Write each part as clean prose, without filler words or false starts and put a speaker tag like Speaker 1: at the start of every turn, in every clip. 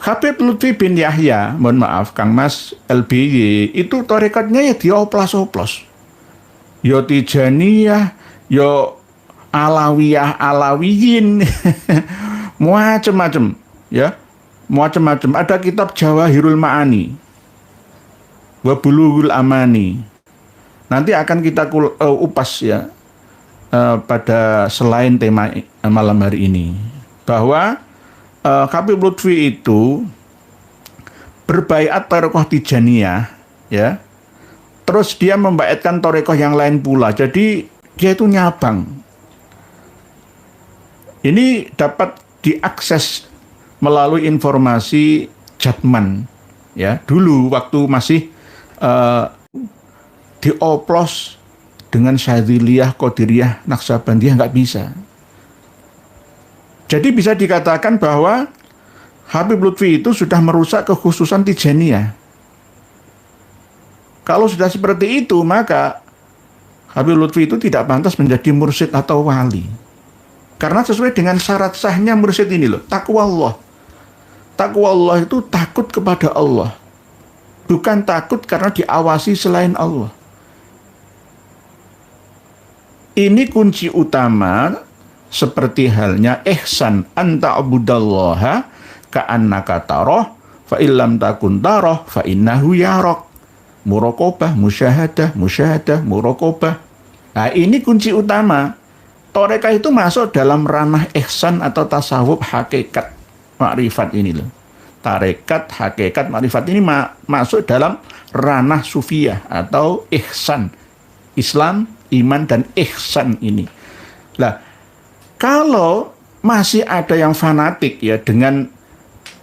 Speaker 1: Habib Lutfi bin Yahya, mohon maaf Kang Mas LBY, itu tarekatnya ya dioplos-oplos. Yo Tijaniyah, yo Alawiyah, Alawiyin, macam-macam, ya, macam-macam. Ada kitab Jawahirul Ma'ani, wa Bulughul Amani. Nanti akan kita upas ya pada selain tema malam hari ini, bahwa Habib Lutfi itu berbaiat Thariqah Tijaniyah, ya. Terus dia membaiatkan thariqah yang lain pula. Jadi dia itu nyabang. Ini dapat diakses melalui informasi Jatman, ya. Dulu waktu masih dioplos dengan Syadziliyah, Qadiriyah, Naqsabandiyah nggak bisa. Jadi bisa dikatakan bahwa Habib Lutfi itu sudah merusak kekhususan Tijaniyah. Kalau sudah seperti itu, maka Habib Lutfi itu tidak pantas menjadi mursyid atau wali. Karena sesuai dengan syarat sahnya mursyid ini loh, takwa Allah. Takwa Allah itu takut kepada Allah. Bukan takut karena diawasi selain Allah. Ini kunci utama seperti halnya ihsan anta abudallaha ka'annaka tarah fa illam takun tarah fa innahu yarak. Muraqabah, musyahadah, muraqabah. Nah, ini kunci utama. Tarekah itu masuk dalam ranah ihsan atau tasawuf hakikat makrifat ini loh. Tarekat, hakikat, makrifat ini masuk dalam ranah sufiyah atau ihsan. Islam, iman, dan ihsan ini. Nah, kalau masih ada yang fanatik ya dengan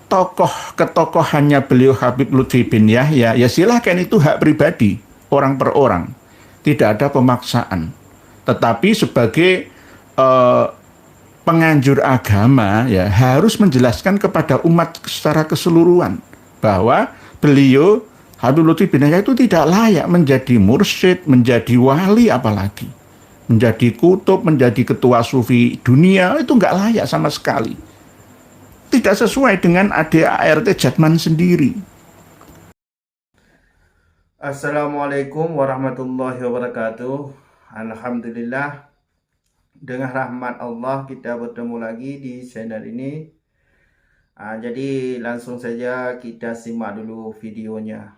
Speaker 1: tokoh ketokohannya beliau Habib Lutfi bin Yahya, ya silahkan, itu hak pribadi orang per orang, tidak ada pemaksaan. Tetapi sebagai penganjur agama ya harus menjelaskan kepada umat secara keseluruhan bahwa beliau Habib Lutfi bin Yahya itu tidak layak menjadi mursyid, menjadi wali, apalagi menjadi kutub, menjadi ketua sufi dunia, itu nggak layak sama sekali. Tidak sesuai dengan ADART Jatman sendiri.
Speaker 2: Assalamualaikum warahmatullahi wabarakatuh. Alhamdulillah, dengan rahmat Allah kita bertemu lagi di channel ini. Jadi langsung saja kita simak dulu videonya.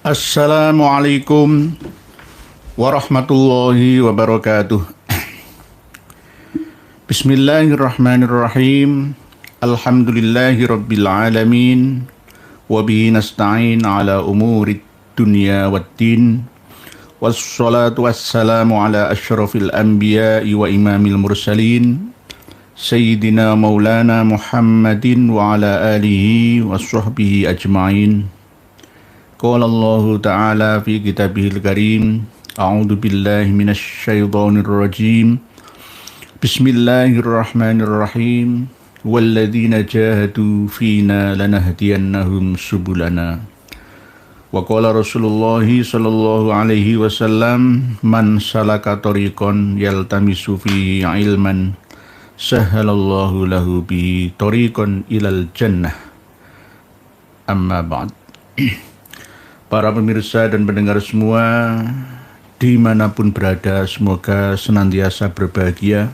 Speaker 1: Assalamualaikum warahmatullahi wabarakatuh. Bismillahirrahmanirrahim. Alhamdulillahi rabbil alamin. Wabihi nasta'in ala umurid dunya waddin. Wassalatu wassalamu ala asyrafil anbiya'i wa imamil mursalin. Sayyidina maulana Muhammadin wa ala alihi wa sahbihi ajma'in. Qala Allah Ta'ala fi kitabihil karim. A'udhu billahi minasy syaithanir rajim. Bismillahirrahmanirrahim. Walladzina jahadu fina lanahdiyannahum subulana. Wa qala Rasulullah sallallahu alaihi wasallam, man salaka tariqan yaltamisu fihi ilman sahhalallahu lahu bihi tariqan ilal jannah. Amma ba'd. Para pemirsa dan pendengar semua dimanapun berada, semoga senantiasa berbahagia.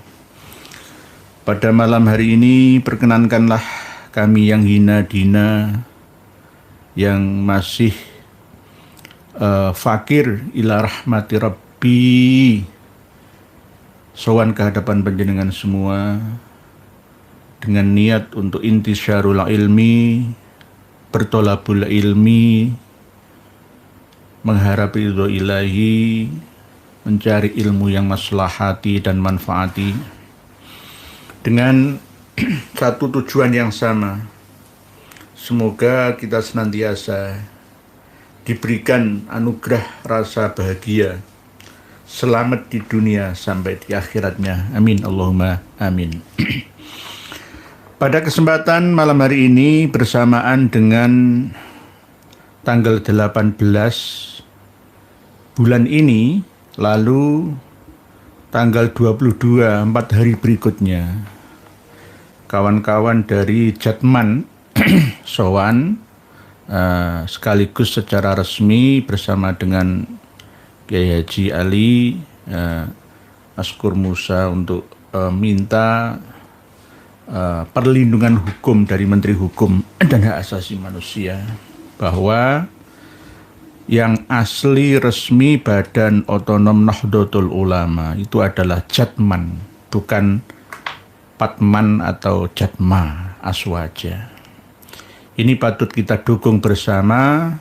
Speaker 1: Pada malam hari ini perkenankanlah kami yang hina dina, yang masih fakir ila rahmati Rabbi, sowan ke hadapan panjenengan semua dengan niat untuk intisyarul ilmi, bertolabul ilmi, mengharap ridho ilahi, mencari ilmu yang maslahati dan manfaati, dengan satu tujuan yang sama. Semoga kita senantiasa diberikan anugerah rasa bahagia, selamat di dunia sampai di akhiratnya. Amin Allahumma amin. Pada kesempatan malam hari ini bersamaan dengan tanggal 18 bulan ini, lalu tanggal 22, 4 hari berikutnya, kawan-kawan dari Jatman sowan sekaligus secara resmi bersama dengan Kiai Haji Ali Askur Musa untuk minta perlindungan hukum dari Menteri Hukum dan Hak Asasi Manusia bahwa yang asli resmi Badan Otonom Nahdlatul Ulama itu adalah Jatman, bukan Patman atau Jatma Aswaja. Ini patut kita dukung bersama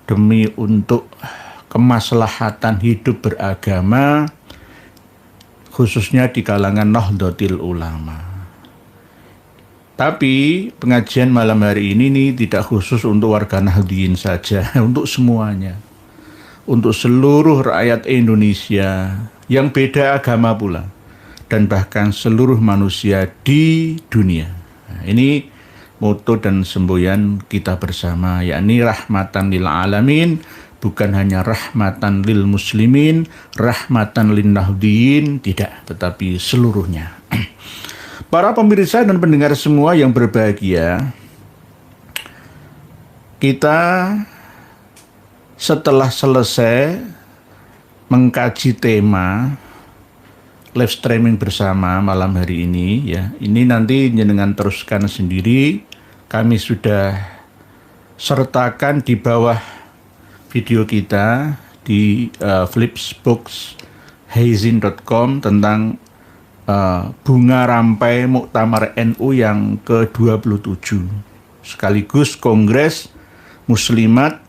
Speaker 1: demi untuk kemaslahatan hidup beragama, khususnya di kalangan Nahdlatul Ulama. Tapi pengajian malam hari ini tidak khusus untuk warga Nahdliyin saja, untuk semuanya. Untuk seluruh rakyat Indonesia yang beda agama pula. Dan bahkan seluruh manusia di dunia. Nah, ini moto dan semboyan kita bersama, yakni rahmatan lil alamin, bukan hanya rahmatan lil muslimin, rahmatan lin Nahdliyin, tidak, tetapi seluruhnya. Para pemirsa dan pendengar semua yang berbahagia, kita setelah selesai mengkaji tema live streaming bersama malam hari ini, ya, ini nanti jenengan teruskan sendiri. Kami sudah sertakan di bawah video kita di flipsbooksheizin.com tentang bunga rampai Muktamar NU yang ke-27 sekaligus Kongres Muslimat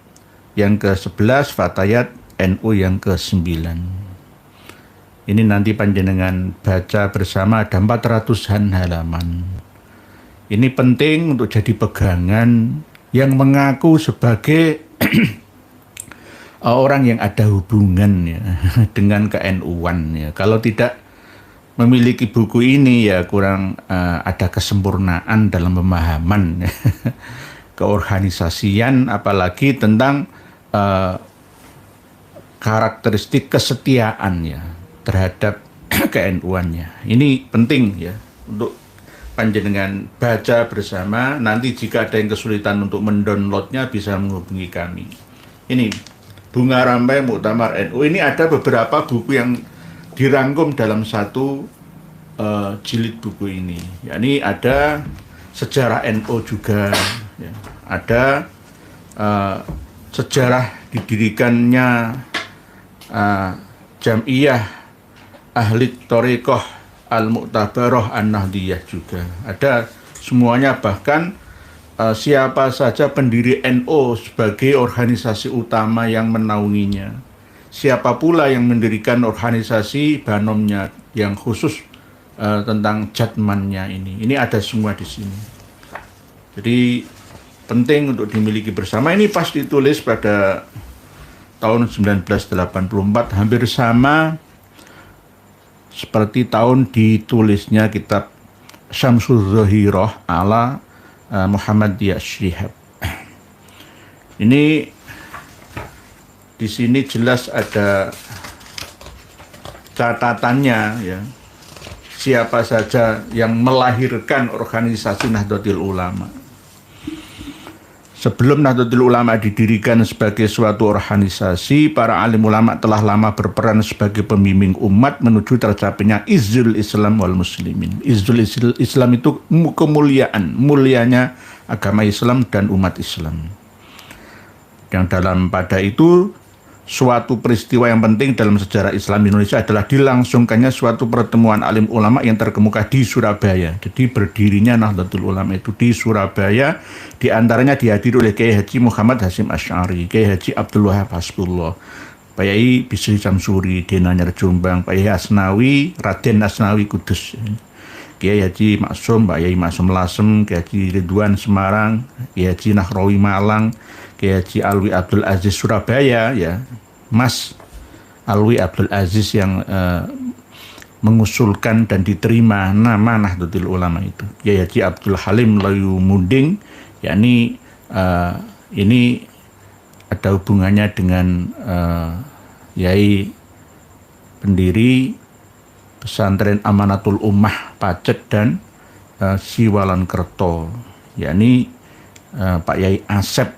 Speaker 1: yang ke-11, Fatayat NU yang ke-9. Ini nanti panjenengan baca bersama, ada 400-an halaman. Ini penting untuk jadi pegangan yang mengaku sebagai orang yang ada hubungan ya, dengan ke-NU-an ya. Kalau tidak memiliki buku ini ya kurang ada kesempurnaan dalam pemahaman keorganisasian, apalagi tentang karakteristik kesetiaan ya terhadap ke-NU-annya. Ini penting ya untuk panjenengan baca bersama. Nanti jika ada yang kesulitan untuk mendownloadnya bisa menghubungi kami. Ini Bunga Rampai Muktamar NU. Ini ada beberapa buku yang dirangkum dalam satu jilid buku ini. Yakni ada sejarah NU juga, ya. Ada sejarah didirikannya Jam'iyah Ahli Thariqah Al-Mu'tabarah An-Nahdliyah juga. Ada semuanya, bahkan siapa saja pendiri NU sebagai organisasi utama yang menaunginya. Siapa pula yang mendirikan organisasi Banomnya yang khusus tentang Jatmannya ini. Ini ada semua di sini. Jadi penting untuk dimiliki bersama. Ini pas ditulis pada tahun 1984, hampir sama seperti tahun ditulisnya kitab Syamsul Zahirah ala Muhammadiyah Syihab. Ini di sini jelas ada catatannya ya. Siapa saja yang melahirkan organisasi Nahdlatul Ulama. Sebelum Nahdlatul Ulama didirikan sebagai suatu organisasi, para alim ulama telah lama berperan sebagai pembimbing umat menuju tercapainya Izzul Islam wal Muslimin. Izzul Islam itu kemuliaan, mulianya agama Islam dan umat Islam. Yang dalam pada itu suatu peristiwa yang penting dalam sejarah Islam Indonesia adalah dilangsungkannya suatu pertemuan alim ulama yang terkemuka di Surabaya. Jadi berdirinya Nahdlatul Ulama itu di Surabaya, di antaranya dihadiri oleh Kiai Haji Muhammad Hasyim Asy'ari, Kiai Haji Abdul Wahab Hasbullah, Pak Yai Bisri Samsuri, Denanyar Jombang, Pak Yai Asnawi, Raden Asnawi Kudus, Kiai Haji Maksum, Pak Yai Maksum Lasem, Kiai Haji Ridwan Semarang, Kiai Haji Nahrawi Malang, Kiai Haji Alwi Abdul Aziz Surabaya, ya, Mas Alwi Abdul Aziz yang mengusulkan dan diterima nama Nahdlatul Ulama itu. Kiai Haji Abdul Halim Layu Munding, yakni ini ada hubungannya dengan Yai pendiri pesantren Amanatul Ummah Pacet dan Siwalan Kerto, yakni Pak Yai Asep,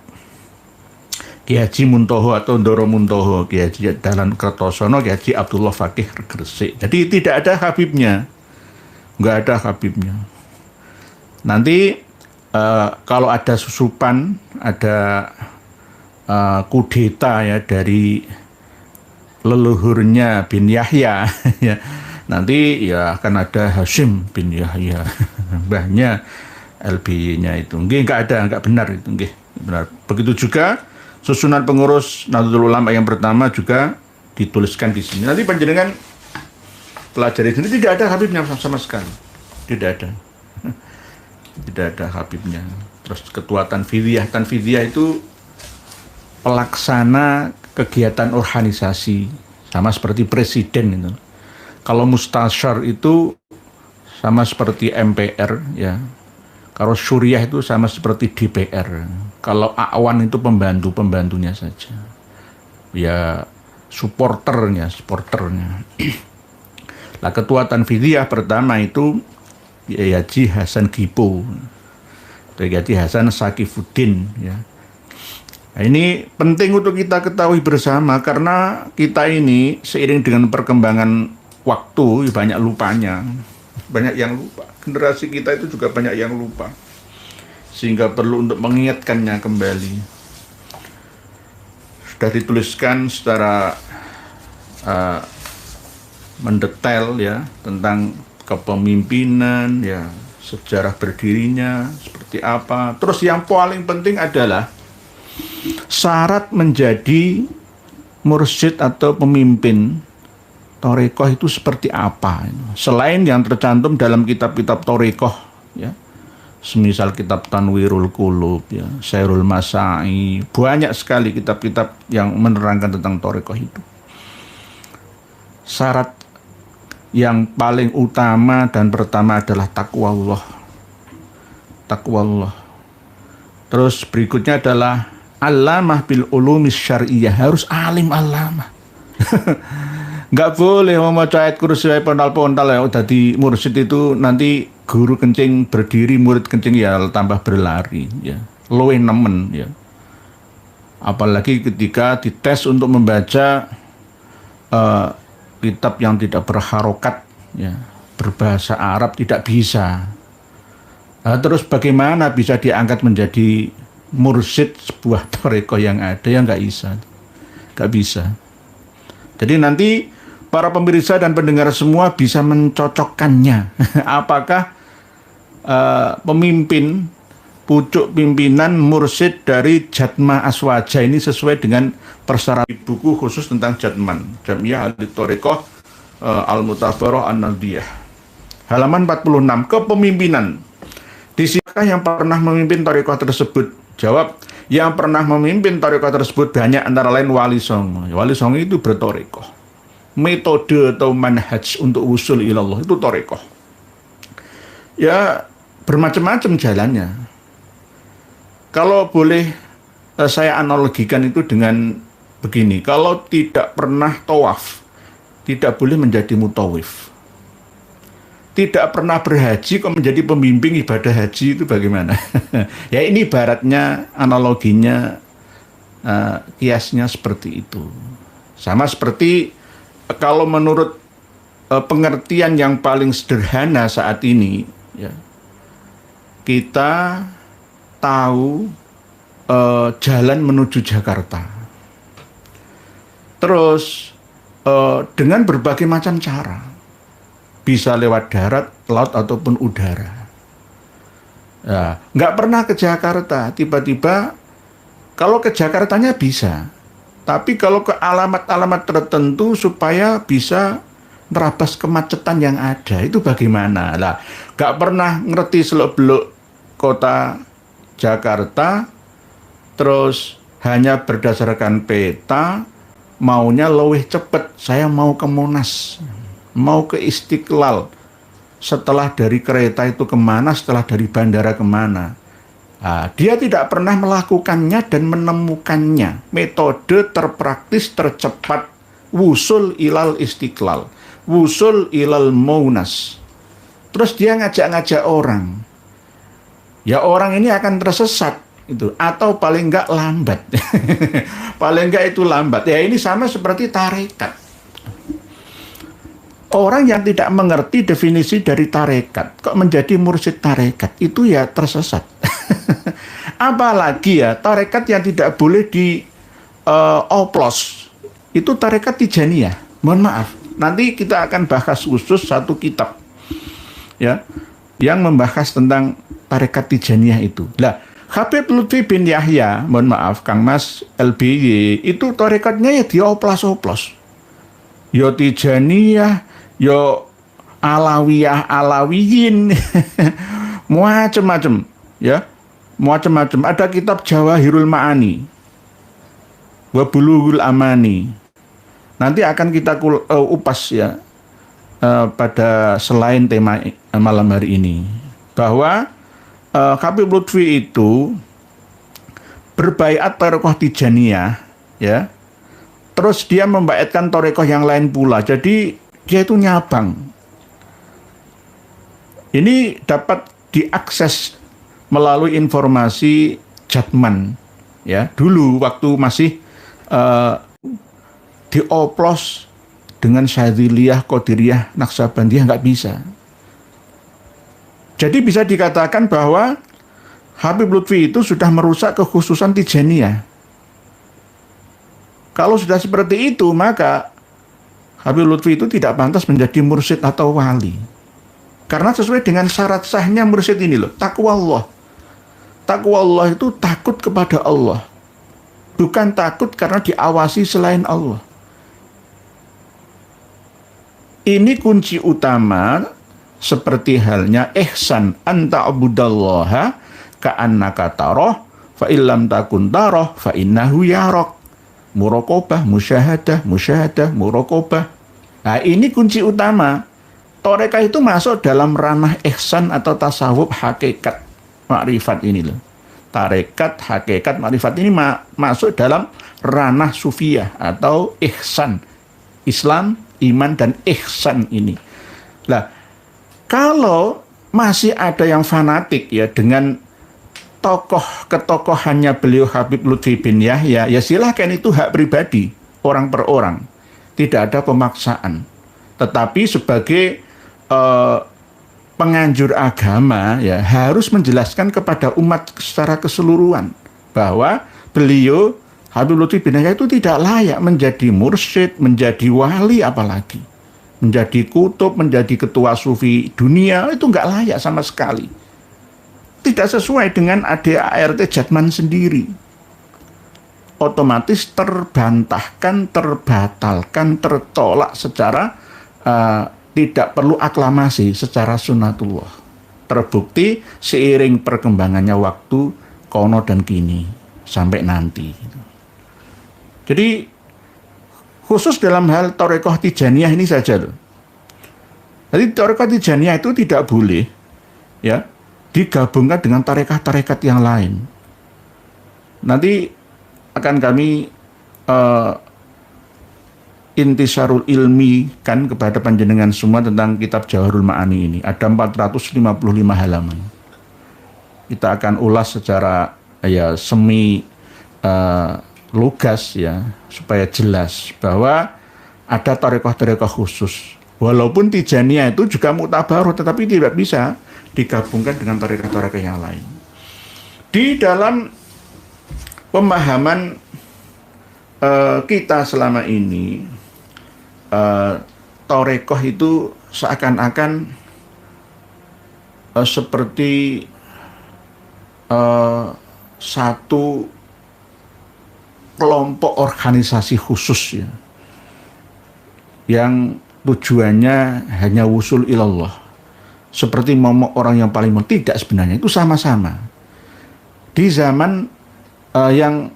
Speaker 1: Ki Haji Muntoho atau Ndoro Muntoho, Ki Haji Dahlan Kertosono, Ki Haji Abdullah Fakih Gresik. Jadi tidak ada Habibnya, nggak ada Habibnya. Nanti kalau ada susupan, ada kudeta ya dari leluhurnya bin Yahya, ya. Nanti ya akan ada Hashim bin Yahya, mbahnya LBY-nya itu. Nggak ada, nggak benar itu, nggih, benar. Begitu juga susunan pengurus Nahdlatul Ulama yang pertama juga dituliskan di sini. Nanti panjenengan pelajari sini, tidak ada Habibnya sama sekali, tidak ada, tidak ada Habibnya. Terus ketua Tanfidiyah itu pelaksana kegiatan organisasi, sama seperti presiden itu. Kalau mustasyar itu sama seperti MPR ya. Kalau syuriah itu sama seperti DPR. Kalau Awan itu pembantunya saja. Ya supporternya. Lah ketua Tanfidiyah pertama itu ya Haji Hasan Gipo. Haji Hasan Sakifuddin ya. Nah, ini penting untuk kita ketahui bersama karena kita ini seiring dengan perkembangan waktu banyak lupanya, banyak yang lupa. Generasi kita itu juga banyak yang lupa, sehingga perlu untuk mengingatkannya kembali. Sudah dituliskan secara mendetail ya tentang kepemimpinan ya, sejarah berdirinya seperti apa. Terus yang paling penting adalah syarat menjadi mursyid atau pemimpin Torekoh itu seperti apa? Selain yang tercantum dalam kitab-kitab Torekoh, ya, semisal kitab Tanwirul Qulub, ya, Syairul Masai, banyak sekali kitab-kitab yang menerangkan tentang Torekoh itu. Syarat yang paling utama dan pertama adalah takwa Allah. Terus berikutnya adalah alamah bil ulumis syar'iyah, harus alim alamah. Nggak boleh membaca ayat kursi pontal-pontal ya, jadi mursyid itu nanti guru kencing berdiri, murid kencing ya tambah berlari ya, luwih nemen ya. Apalagi ketika dites untuk membaca kitab yang tidak berharokat ya, berbahasa Arab tidak bisa. Nah, terus bagaimana bisa diangkat menjadi mursyid sebuah torekoh yang ada? Yang nggak bisa. Jadi nanti para pemirsa dan pendengar semua bisa mencocokkannya. Apakah pemimpin, pucuk pimpinan mursyid dari Jatma Aswaja ini sesuai dengan persyaratan buku khusus tentang Jatman, Jamiyah Al-Torekoh Al-Mutabarrah An-Nadiyah. Halaman 46, kepemimpinan. Di siapakah yang pernah memimpin torekoh tersebut? Jawab, yang pernah memimpin torekoh tersebut banyak, antara lain Wali Songo. Wali Songo itu bertorekoh. Metode atau manhaj untuk usul ilallah itu torekoh. Ya bermacam-macam jalannya. Kalau boleh saya analogikan itu dengan begini. Kalau tidak pernah tawaf, tidak boleh menjadi mutawif. Tidak pernah berhaji kok menjadi pembimbing ibadah haji, itu bagaimana? Ya ini ibaratnya, analoginya, kiasnya seperti itu. Sama seperti kalau menurut pengertian yang paling sederhana saat ini, ya, kita tahu jalan menuju Jakarta. Terus dengan berbagai macam cara, bisa lewat darat, laut ataupun udara. Ya, nggak pernah ke Jakarta, tiba-tiba kalau ke Jakartanya bisa. Tapi kalau ke alamat-alamat tertentu supaya bisa nerabas kemacetan yang ada, itu bagaimana? Lah, gak pernah ngerti seluk-beluk kota Jakarta, terus hanya berdasarkan peta, maunya lebih cepat. Saya mau ke Monas, mau ke Istiqlal. Setelah dari kereta itu kemana, setelah dari bandara kemana? Nah, dia tidak pernah melakukannya dan menemukannya. Metode terpraktis tercepat wusul ilal istiqlal, wusul ilal Monas. terus dia ngajak-ngajak orang, ya orang ini akan tersesat itu, atau paling enggak lambat. Paling enggak itu lambat. Ya ini sama seperti tarekat. Orang yang tidak mengerti definisi dari tarekat kok menjadi mursyid tarekat, itu ya tersesat. Apalagi ya tarekat yang tidak boleh di oplos, itu tarekat Tijaniyah. Mohon maaf, nanti kita akan bahas khusus satu kitab ya yang membahas tentang tarekat Tijaniyah itu. Lah, Habib Lutfi bin Yahya, mohon maaf Kang Mas LBY, itu tarekatnya ya dioplos-oplos. Yo Tijaniyah, yo Alawiyah, Alawiyin, macam-macam ya. Macam-macam. Ada kitab Jawahirul Ma'ani, wa Bulughul Amani. Nanti akan kita upas ya pada selain tema malam hari ini, bahwa Habib Lutfi itu berbaiat Thariqah Tijaniyah ya. Terus dia membaiatkan thariqah yang lain pula. Jadi dia itu nyabang. Ini dapat diakses melalui informasi Jatman ya. Dulu waktu masih dioplos dengan Syadziliyah, Qadiriyah, Naqsabandiyah nggak bisa. Jadi bisa dikatakan bahwa Habib Lutfi itu sudah merusak kekhususan Tijaniyah. Kalau sudah seperti itu, maka Habib Lutfi itu tidak pantas menjadi mursyid atau wali. Karena sesuai dengan syarat sahnya mursyid ini loh, takwa Allah. Takwa Allah itu takut kepada Allah, bukan takut karena diawasi selain Allah. Ini kunci utama, seperti halnya ihsan anta abudallaha ka'annaka tarah fa illam takun tarah fa innahu yarak. Muraqabah, musyahadah, muraqabah. Nah, ini kunci utama. Tarekah itu masuk dalam ranah ihsan atau tasawuf hakikat makrifat ini loh. Tarekat, hakikat, makrifat ini masuk dalam ranah sufiyah atau ihsan. Islam, iman, dan ihsan ini. Lah, kalau masih ada yang fanatik ya dengan tokoh ketokohannya beliau Habib Lutfi bin Yahya, ya silahkan, itu hak pribadi orang per orang, tidak ada pemaksaan. Tetapi sebagai penganjur agama ya harus menjelaskan kepada umat secara keseluruhan bahwa beliau Habib Lutfi bin Yahya itu tidak layak menjadi mursyid, menjadi wali, apalagi menjadi kutub, menjadi ketua sufi dunia, itu nggak layak sama sekali. Tidak sesuai dengan ADART Jatman sendiri. Otomatis terbantahkan, terbatalkan, tertolak secara tidak perlu aklamasi, secara sunatullah. Terbukti seiring perkembangannya waktu kono dan kini sampai nanti. Jadi khusus dalam hal Thariqah Tijaniyah ini saja loh. Jadi Thariqah Tijaniyah itu tidak boleh ya digabungkan dengan tarekat-tarekat yang lain. Nanti akan kami intisarul ilmi kan kepada panjenengan semua tentang kitab Jawahirul Ma'ani ini. Ada 455 halaman. Kita akan ulas secara ya semi lugas ya, supaya jelas bahwa ada tarekat-tarekat khusus. Walaupun Tijaniyah itu juga muktabaruh, tetapi tidak bisa digabungkan dengan tarekat-tarekat yang lain. Di dalam pemahaman kita selama ini, tarekat itu seakan-akan seperti satu kelompok organisasi khusus ya, yang tujuannya hanya wusul ilallah. Seperti momok orang yang paling tidak, sebenarnya itu sama-sama. Di zaman yang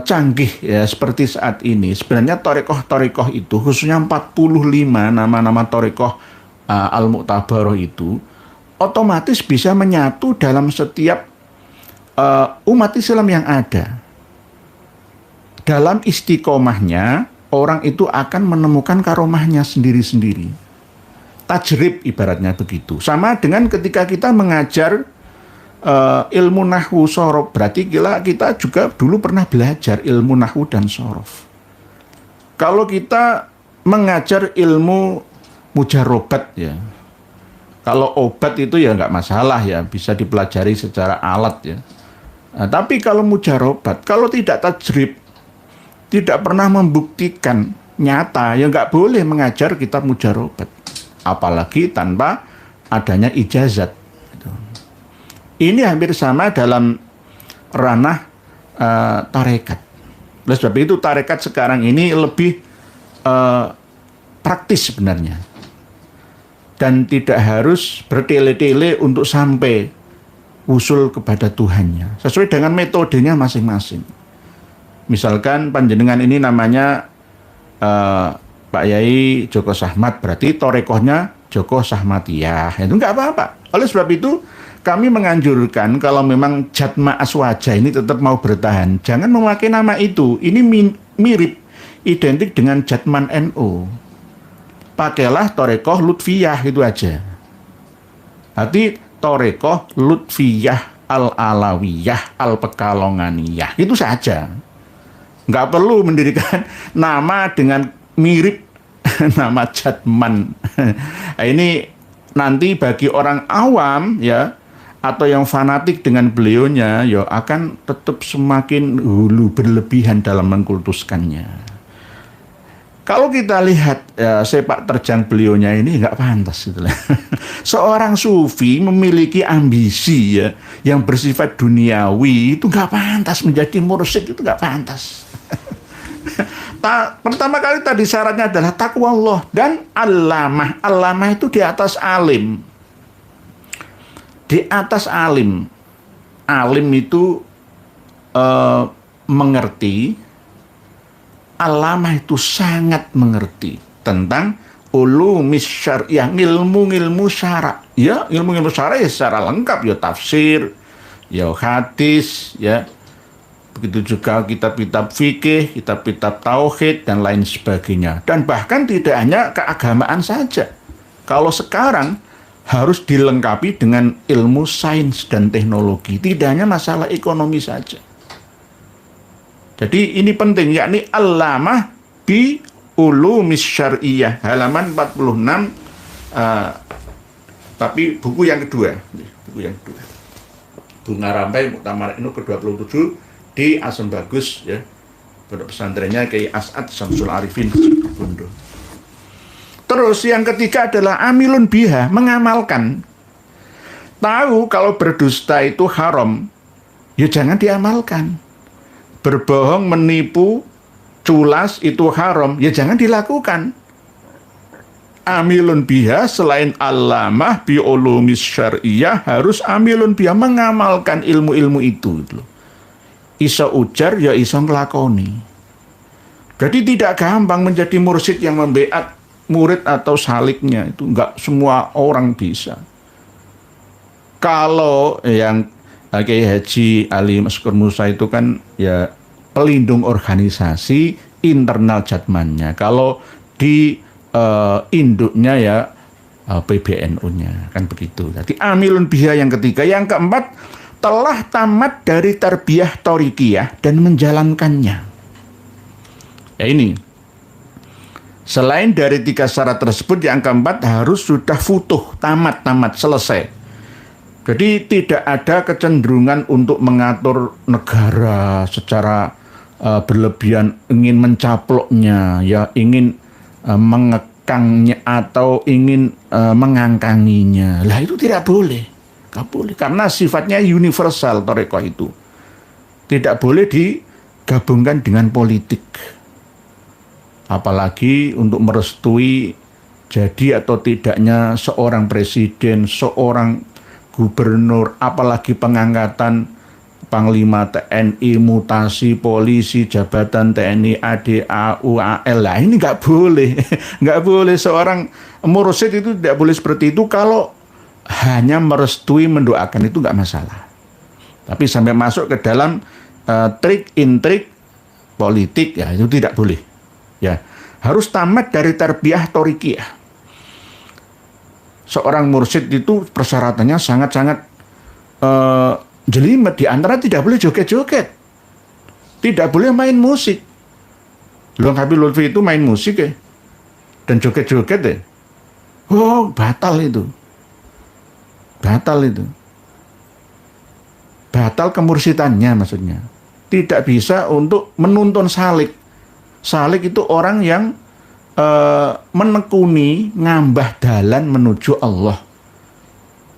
Speaker 1: canggih ya seperti saat ini, sebenarnya tarekoh itu khususnya 45 nama-nama tarekoh al-mu'tabaroh itu otomatis bisa menyatu dalam setiap umat Islam yang ada. Dalam istiqomahnya orang itu akan menemukan karomahnya sendiri-sendiri. tajrib ibaratnya begitu. Sama dengan ketika kita mengajar ilmu nahwu sorof, berarti kita juga dulu pernah belajar ilmu nahwu dan sorof. Kalau kita mengajar ilmu mujarobat ya, kalau obat itu ya nggak masalah ya, bisa dipelajari secara alat ya. Nah, tapi kalau mujarobat, kalau tidak tajrib, tidak pernah membuktikan nyata, ya nggak boleh mengajar kitab mujarobat, apalagi tanpa adanya ijazat. Ini hampir sama dalam ranah tarekat. Oleh sebab itu tarekat sekarang ini lebih praktis sebenarnya, dan tidak harus bertele-tele untuk sampai usul kepada Tuhannya, sesuai dengan metodenya masing-masing. Misalkan panjenengan ini namanya Pak Yai Joko Sahmat, berarti torekohnya Joko Sahmatiyah, itu nggak apa-apa. Oleh sebab itu kami menganjurkan kalau memang Jatma Aswaja ini tetap mau bertahan, jangan memakai nama itu. Ini mirip, identik dengan Jatman NU. Pakailah Torekoh Lutfiyah, itu aja. Berarti Torekoh Lutfiyah Al-Alawiyah Al-Pekalonganiyah, itu saja. Nggak perlu mendirikan nama dengan mirip nama Jatman. Nah, ini nanti bagi orang awam ya, atau yang fanatik dengan beliaunya, ya akan tetap semakin hulu berlebihan dalam mengkultuskannya. Kalau kita lihat sepak terjang beliaunya ini nggak pantas gitu lah. Seorang sufi memiliki ambisi ya yang bersifat duniawi, itu nggak pantas menjadi mursyid, itu nggak pantas. Pertama kali tadi syaratnya adalah takwa Allah dan alamah. Alamah itu di atas alim. Di atas alim. Alim itu mengerti. Alamah itu sangat mengerti tentang ulumis syariah, ilmu-ilmu syara. Ya, ilmu-ilmu syara ya secara lengkap, ya tafsir, ya hadis, ya. Begitu juga kitab-kitab fikih, kitab-kitab tauhid dan lain sebagainya. Dan bahkan tidak hanya keagamaan saja. Kalau sekarang harus dilengkapi dengan ilmu sains dan teknologi, tidak hanya masalah ekonomi saja. Jadi ini penting, yakni alamah bi ulumis syar'iyah, halaman 46, tapi buku yang kedua, Bunga Rampai Muktamar Inu ke-27 di Asem Bagus ya, pondok pesantrennya Kiai As'ad Syamsul Arifin Bondo. Terus yang ketiga adalah amilun biha, mengamalkan. Tahu kalau berdusta itu haram, ya jangan diamalkan. Berbohong, menipu, culas itu haram, ya jangan dilakukan. Amilun biha, selain alamah bi ulumis syar'iyah, harus amilun biha, mengamalkan ilmu-ilmu itu. Iso ujar, ya iso ngelakoni. Jadi tidak gampang menjadi mursyid yang membeat murid atau saliknya, itu enggak semua orang bisa. Kalau yang Kiai Haji Ali Maskur Musa itu kan ya pelindung organisasi internal Jatmannya. Kalau di induknya ya PBNU-nya, kan begitu. Jadi amilun biha yang ketiga. Yang keempat, telah tamat dari tarbiyah torikiyah dan menjalankannya. Ya ini. Selain dari 3 syarat tersebut, yang keempat harus sudah futuh, tamat, selesai. Jadi tidak ada kecenderungan untuk mengatur negara secara berlebihan, ingin mencaploknya, ya ingin mengekangnya atau ingin mengangkanginya. Lah itu tidak boleh, nggak boleh, karena sifatnya universal thariqah itu. Tidak boleh digabungkan dengan politik. Apalagi untuk merestui jadi atau tidaknya seorang presiden, seorang gubernur, apalagi pengangkatan Panglima TNI, mutasi polisi, jabatan TNI, AD, AU, AL. Lah ini nggak boleh. Nggak boleh, seorang mursyid itu tidak boleh seperti itu. Kalau hanya merestui, mendoakan, itu nggak masalah. Tapi sampai masuk ke dalam trik-intrik politik, ya itu tidak boleh. Ya, harus tamat dari tarbiyah torikiyah. seorang mursyid itu persyaratannya sangat-sangat jelimet. Di antara tidak boleh joget-joget, tidak boleh main musik. Loh, Habib Lutfi itu main musik ya, dan joget-joget ya. Oh, batal itu. Batal itu. Batal kemursidannya maksudnya. Tidak bisa untuk menuntun salik. Salik itu orang yang menekuni ngambah dalan menuju Allah.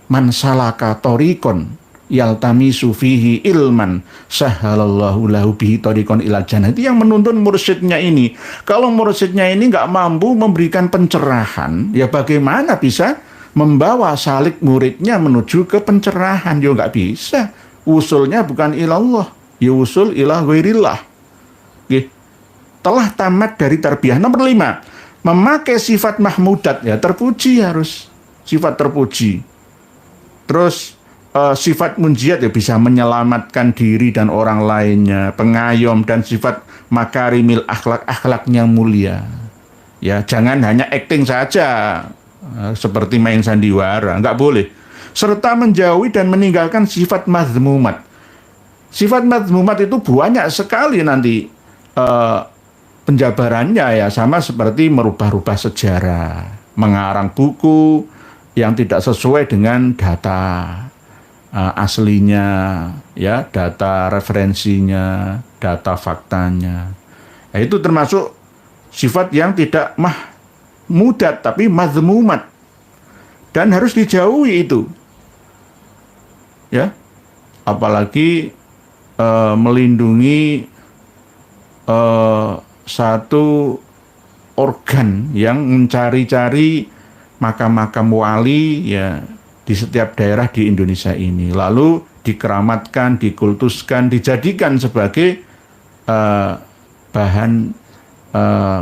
Speaker 1: Man salaka tariqon yaltamisu fihi ilman sahalallahu lahu bihi tariqon ilal jannah. Itu yang menuntun mursyidnya ini. Kalau mursyidnya ini nggak mampu memberikan pencerahan, ya bagaimana bisa membawa salik muridnya menuju ke pencerahan? Ya nggak bisa. Usulnya bukan ilallah, ya usul ila ghairillah. Telah tamat dari tarbiyah. Nomor 5, memakai sifat mahmudat, ya terpuji, harus sifat terpuji. Terus sifat munjiat, ya bisa menyelamatkan diri dan orang lainnya, pengayom, dan sifat makarimil akhlaknya mulia. Ya, jangan hanya acting saja seperti main sandiwara, nggak boleh. Serta menjauhi dan meninggalkan sifat mazmumat. Sifat mazmumat itu banyak sekali nanti penjabarannya, ya sama seperti merubah-rubah sejarah, mengarang buku yang tidak sesuai dengan data aslinya, ya, data referensinya, data faktanya. Nah, itu termasuk sifat yang tidak mahmudat tapi mazmumat, dan harus dijauhi itu. Ya, apalagi melindungi satu organ yang mencari-cari makam-makam wali, ya, di setiap daerah di Indonesia ini, lalu dikeramatkan, dikultuskan, dijadikan sebagai bahan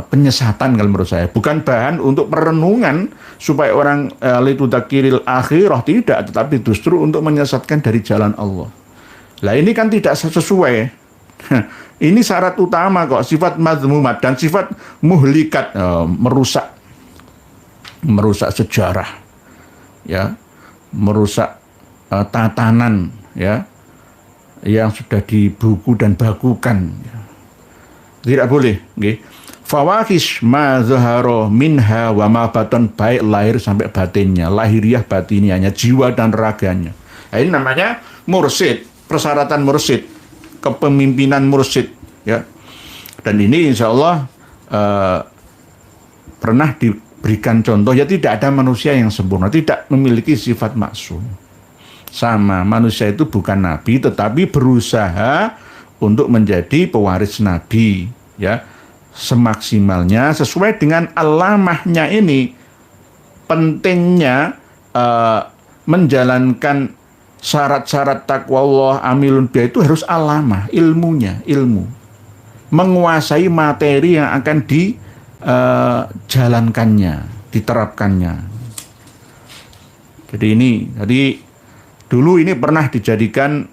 Speaker 1: penyesatan kalau menurut saya. Bukan bahan untuk perenungan supaya orang litudakiril akhirah, tidak, tetapi justru untuk menyesatkan dari jalan Allah. Lah ini kan tidak sesuai. Ini syarat utama kok, sifat mazmumat dan sifat muhlikat, merusak sejarah, ya, merusak tatanan, ya, yang sudah dibuku dan bakukan. Tidak boleh. Fawahish ma zahara minha wa ma baton, baik lahir sampai batinnya, lahiriah batiniahnya, jiwa dan raganya. Nah, ini namanya mursyid, persyaratan mursyid, kepemimpinan mursyid, ya. Dan ini insya Allah pernah diberikan contoh, ya, tidak ada manusia yang sempurna, tidak memiliki sifat maksum. Sama, manusia itu bukan nabi, tetapi berusaha untuk menjadi pewaris nabi, ya, semaksimalnya sesuai dengan alamahnya ini. Pentingnya menjalankan syarat-syarat takwa Allah amilun biha itu harus alamah, ilmunya, ilmu, menguasai materi yang akan dijalankannya, diterapkannya. Jadi dulu ini pernah dijadikan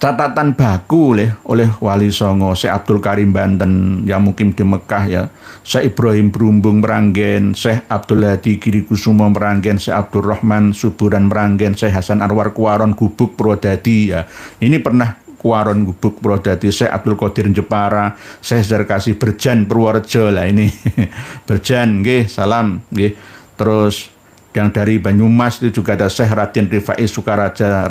Speaker 1: catatan baku oleh Wali Songo, Syekh Abdul Karim Banten yang mungkin di Mekah, ya, Syekh Ibrahim Brumbung Meranggen, Syekh Abdul Hadi Girikusumo Meranggen, Syekh Abdul Rahman Suburan Meranggen, Syekh Hasan Anwar Kuaron Gubuk Purwodadi, ya. Ini pernah Kuaron Gubuk Purwodadi, Syekh Abdul Qadir Jepara, Syekh Zarkasi Berjan Purworejo, lah ini. Berjan, nggih, salam, nggih. Terus yang dari Banyumas itu juga ada Syekh Raden Rifai Sukaraja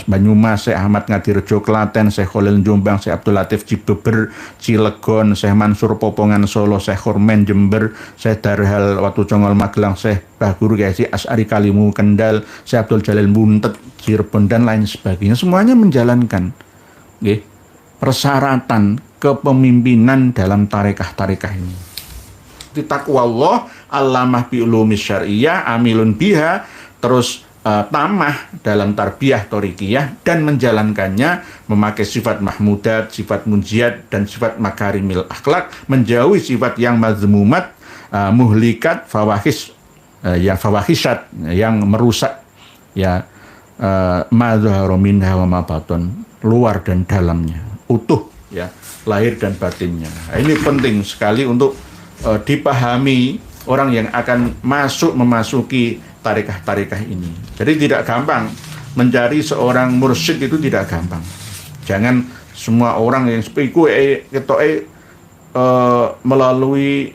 Speaker 1: Banyumas, Syekh Ahmad Ngadirejo Klaten, Syekh Khalil Jombang, Syekh Abdul Latif Cibeber Cilegon, Syekh Mansur Popongan Solo, Syekh Khurmen Jember, Syekh Darhal Watu Congol Magelang, Syekh Bahguru Kiai As'ari Kalimu Kendal, Syekh Abdul Jalil Buntet Cirebon, dan lain sebagainya. Semuanya menjalankan persyaratan kepemimpinan dalam tarekah-tarekah ini. Takwa Allah, alamah bi ulumis syar'iyah, amilun biha, terus tamah dalam tarbiyah torikiyah, dan menjalankannya memakai sifat mahmudat, sifat munjiat, dan sifat makarimil akhlak, menjauhi sifat yang mazmumat, muhlikat, fawahisat, yang merusak, ya, ma zahara minha wa ma baton, luar dan dalamnya, utuh, ya, lahir dan batinnya. Nah, ini penting sekali untuk dipahami, orang yang akan memasuki tarekah ini. Jadi tidak gampang mencari seorang mursyid, itu tidak gampang. Jangan semua orang yang sepiku melalui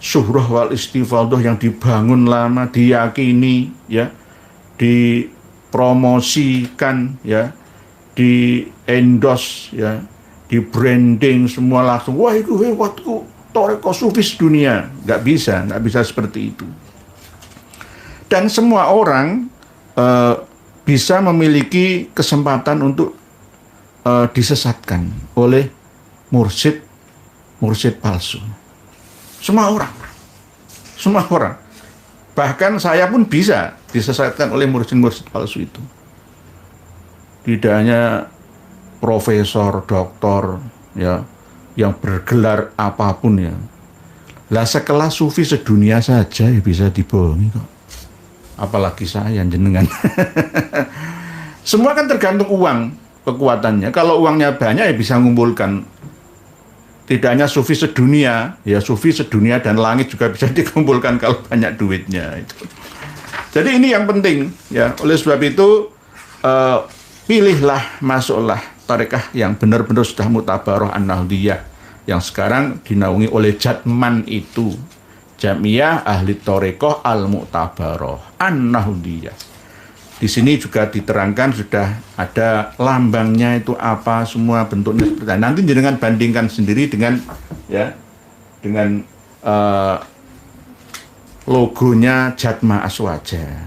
Speaker 1: syuhrah wal istifadah yang dibangun lama, diyakini, ya, dipromosikan, ya, di endorse, ya, di branding semua langsung. Wah itu hebatku, toreko sufis dunia. Nggak bisa seperti itu. Dan semua orang bisa memiliki kesempatan untuk disesatkan oleh mursyid palsu. Semua orang. Bahkan saya pun bisa disesatkan oleh mursyid palsu itu. Tidak hanya profesor, doktor, ya, yang bergelar apapun, ya. Lah sekelas sufi sedunia saja ya bisa dibohongi kok. Apalagi saya jenengan. Semua kan tergantung uang kekuatannya. Kalau uangnya banyak ya bisa mengumpulkan. Tidak hanya sufi sedunia, ya sufi sedunia dan langit juga bisa dikumpulkan kalau banyak duitnya. Jadi ini yang penting, ya. Oleh sebab itu pilihlah, masuklah tarekah yang benar-benar sudah mutabaroh an-nahdiyah, yang sekarang dinaungi oleh Jatman itu, Jamiyah Ahli Tarekah Al-Mu'tabaroh An-Nahdiyah. Di sini juga diterangkan sudah ada lambangnya itu apa, semua bentuknya seperti apa. Nanti jangan bandingkan sendiri dengan, ya, dengan logonya Jatma Aswaja.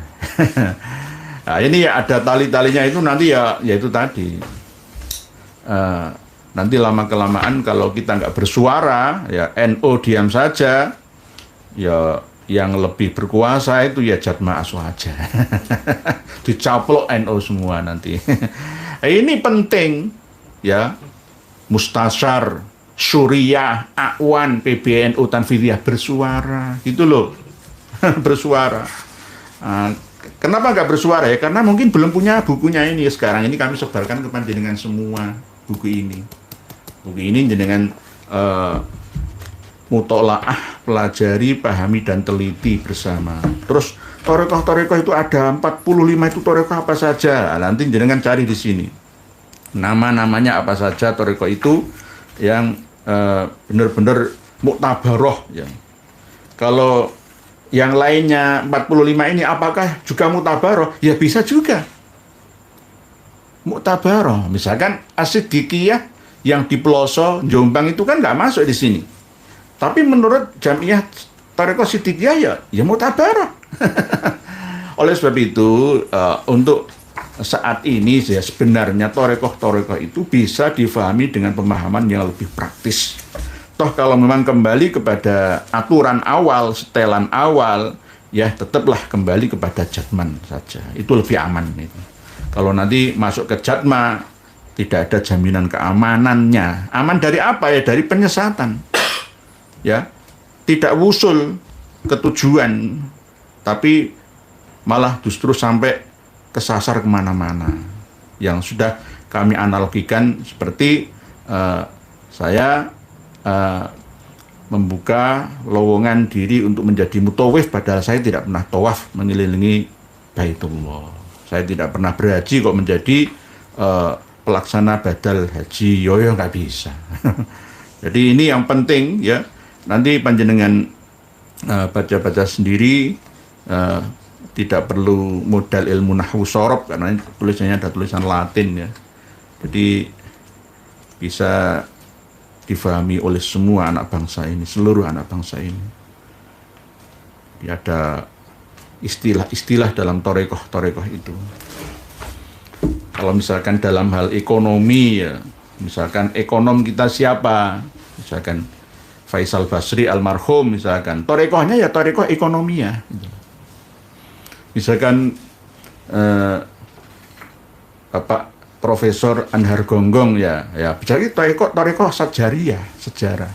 Speaker 1: Nah, ini ya ada tali-talinya itu nanti ya itu tadi. Nanti lama-kelamaan kalau kita nggak bersuara, ya NO diam saja, ya yang lebih berkuasa itu ya Jatma Aswaja. Dicaplok NO semua nanti. Ini penting, ya. Mustasyar, Suriyah, Akwan, PBNU, Tanfidiyah bersuara, gitu loh. Bersuara. Kenapa nggak bersuara ya? Karena mungkin belum punya bukunya ini. Sekarang ini kami sebarkan kepada jenengan semua buku ini. Buku ini jenengan mutolaah, pelajari, pahami, dan teliti bersama. Terus torekoh itu ada 45 itu torekoh apa saja. Nanti jenengan cari di sini. Nama-namanya apa saja torekoh itu yang benar-benar muktabaroh. Ya. Kalau yang lainnya 45 ini apakah juga muktabaroh? Ya bisa juga. Muktabaroh. Misalkan As-Siddiqiyah yang di Peloso, Jombang itu kan nggak masuk di sini. Tapi menurut Jamiyah Tarekah Siddiqiyah ya muktabaroh. Oleh sebab itu untuk saat ini ya sebenarnya torekoh itu bisa difahami dengan pemahaman yang lebih praktis. Toh kalau memang kembali kepada aturan awal, setelan awal, ya tetaplah kembali kepada Jatman saja. Itu lebih aman. Itu. Kalau nanti masuk ke Jatma, tidak ada jaminan keamanannya. Aman dari apa ya? Dari penyesatan. Ya, tidak wusul ke tujuan, tapi malah justru sampai kesasar kemana-mana. Yang sudah kami analogikan seperti saya membuka lowongan diri untuk menjadi mutawif, padahal saya tidak pernah tawaf mengelilingi Baitullah. Saya tidak pernah berhaji kok menjadi pelaksana badal haji. Yoyo nggak bisa. Jadi ini yang penting, ya. Nanti panjenengan baca-baca sendiri, tidak perlu modal ilmu nahwu sorob karena tulisannya ada tulisan Latin, ya. Jadi bisa difahami oleh semua anak bangsa ini, seluruh anak bangsa ini. Ada istilah-istilah dalam torekoh itu. Kalau misalkan dalam hal ekonomi, ya, misalkan ekonom kita siapa, misalkan Faisal Basri almarhum, misalkan torekohnya ya torekoh ekonomi, ya. Misalkan Bapak Profesor Anhar Gonggong, ya bicara torekoh sajariyah, sejarah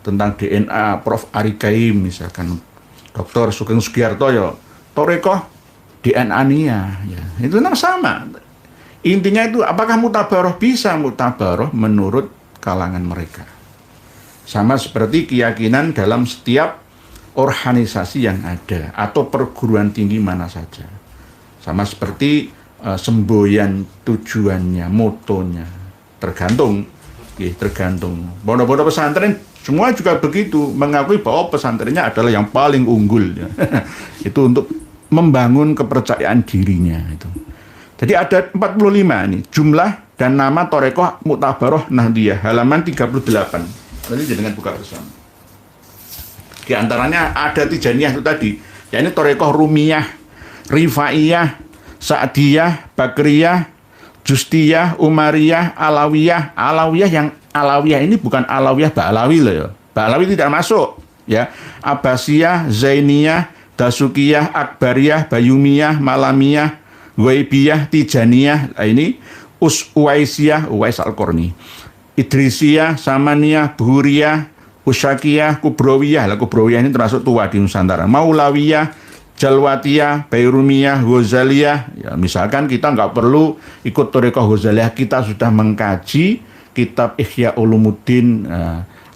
Speaker 1: tentang DNA. Prof Ari Kaim, misalkan Dr. Sugeng Sugiarto, ya torekoh DNA nia, ya itu sama. Intinya itu apakah mutabaroh? Bisa mutabaroh menurut kalangan mereka. Sama seperti keyakinan dalam setiap organisasi yang ada atau perguruan tinggi mana saja. Sama seperti semboyan tujuannya, motonya, tergantung. Pondok-pondok pesantren semua juga begitu, mengakui bahwa pesantrennya adalah yang paling unggul. Ya. Itu untuk membangun kepercayaan dirinya. Itu. Jadi ada 45 ini, jumlah dan nama Thorekoh Muktabaroh Nahdiyah, halaman 38. Nanti dengan buka bersama. Di antaranya ada Tijaniyah itu tadi, yakni Thorekoh Rumiyah, Rifaiyah, Sa'diyah, Bakriyah, Justiyah, Umariyah, Alawiyah. Alawiyah yang Alawiyah ini bukan Alawiyah Ba'alawi loh ya. Ba'alawi tidak masuk ya. Abbasiyah, Zainiyah, Dasukiyah, Akbariyah, Bayumiyah, Malamiyah, Waibiyah, Tijaniyah. Nah, ini Uwaisiyah, Uwais Al-Qarni. Idrisiyah, Samaniyah, Buhuriyah, Usyakiyah, Kubrowiyah. Lah Kubrowiyah ini termasuk tua di Nusantara. Maulawiyah, Jalwatiyah, Bayrumiyah, Ghazaliyah. Ya, misalkan kita nggak perlu ikut Thorekoh Ghazaliyah, kita sudah mengkaji kitab Ihya Ulumuddin,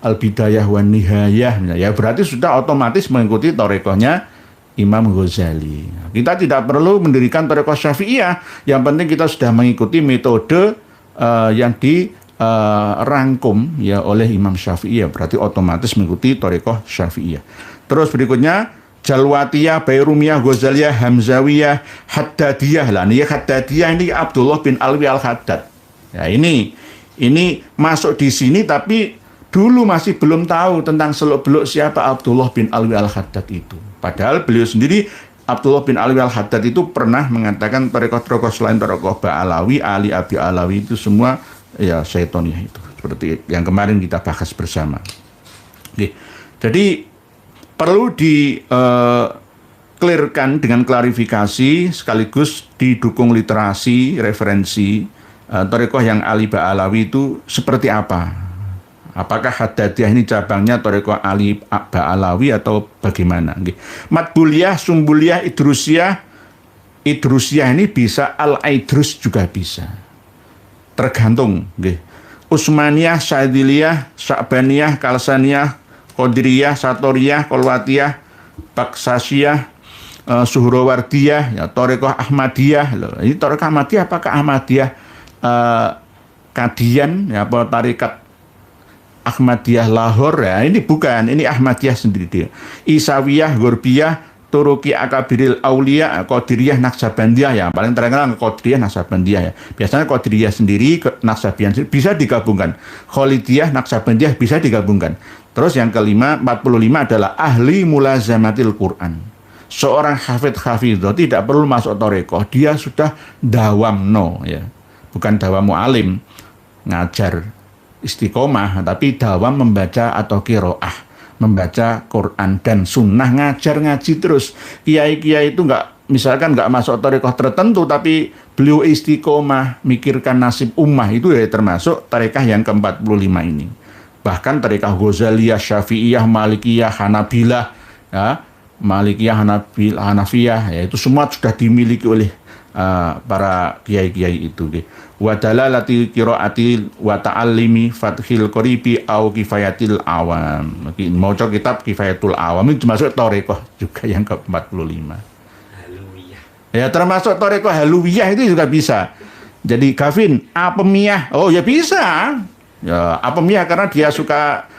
Speaker 1: Al-Bidayah wan Nihayah. Ya berarti sudah otomatis mengikuti Thorekohnya Imam Ghazali. Kita tidak perlu mendirikan Thorekoh Syafi'iyah. Yang penting kita sudah mengikuti metode yang dirangkum ya oleh Imam Syafi'i. Berarti otomatis mengikuti Thorekoh Syafi'iyah. Terus berikutnya Jalwatiyah, Bayrumiyah, Ghazaliyah, Hamzawiyah, Haddadiyah. Lah ini Haddadiyah ini Abdullah bin Alwi Al-Haddad. Ya ini masuk di sini tapi dulu masih belum tahu tentang seluk-beluk siapa Abdullah bin Alwi Al-Haddad itu. Padahal beliau sendiri Abdullah bin Alwi Al-Haddad itu pernah mengatakan Thorekoh selain Thorekoh Ba'alawi, Ali Abi Alawi itu semua ya syaitoniyah itu. Seperti yang kemarin kita bahas bersama. Oke. Jadi perlu di-clearkan dengan klarifikasi sekaligus didukung literasi, referensi Thorekoh yang Ali Ba'alawi itu seperti apa? Apakah Haddadiyah ini cabangnya Thorekoh Ali Ba'alawi atau bagaimana? Matbuliyah, Sumbuliyah, Idrusiyah ini bisa, Al-Aidrus juga bisa. Tergantung. Usmaniyah, Syadiliyah, Sya'baniyah, Kalsaniyah, Qadiriyah, Satoriyah, Kolwatiyah, Baksasiyah, Suhrawardiyah, ya, Thorekoh Ahmadiyah. Loh. Ini Thorekoh Ahmadiyah apakah Ahmadiyah Kadian, ya, apa Tarikat Ahmadiyah Lahore? Ya, ini bukan, ini Ahmadiyah sendiri dia. Isawiyah, Gurbiyah, Turuki Akabiril Aulia, Qadiriyah, Naksabandiyah. Ya, paling terkenal Qadiriyah, Naksabandiyah. Ya. Biasanya Qadiriyah sendiri, Naksabandiyah sendiri bisa digabungkan. Khalidiyah, Naksabandiyah bisa digabungkan. Terus yang kelima, 45 adalah ahli mulazamatil Quran. Seorang hafidh-hafidhah tidak perlu masuk Thorekoh, dia sudah dawamno ya. Bukan dawam mu'alim, ngajar istiqomah, tapi dawam membaca atau qiraah, membaca Quran dan sunnah, ngajar ngaji terus. Kiai-kiai itu misalkan nggak masuk Thorekoh tertentu, tapi beliau istiqomah, mikirkan nasib ummah, itu ya termasuk tarekah yang ke-45 ini. Bahkan tarekah Ghazaliyah, Syafi'iyah, Malikiyah, Hanabilah, ya, Malikiyah, Hanafiyah, ya, itu semua sudah dimiliki oleh para kiai-kiai itu. Wa dalalati qiraati wa ta'allimi fathil qaribi au kifayatil awam. Mau kitab Kifayatul Awam itu termasuk Thorekoh juga yang ke-45. Halawiyah. Ya termasuk Thorekoh Halawiyah itu juga bisa. Jadi Gavin, apemiyah. Oh ya bisa. Ya, apemiyah karena dia suka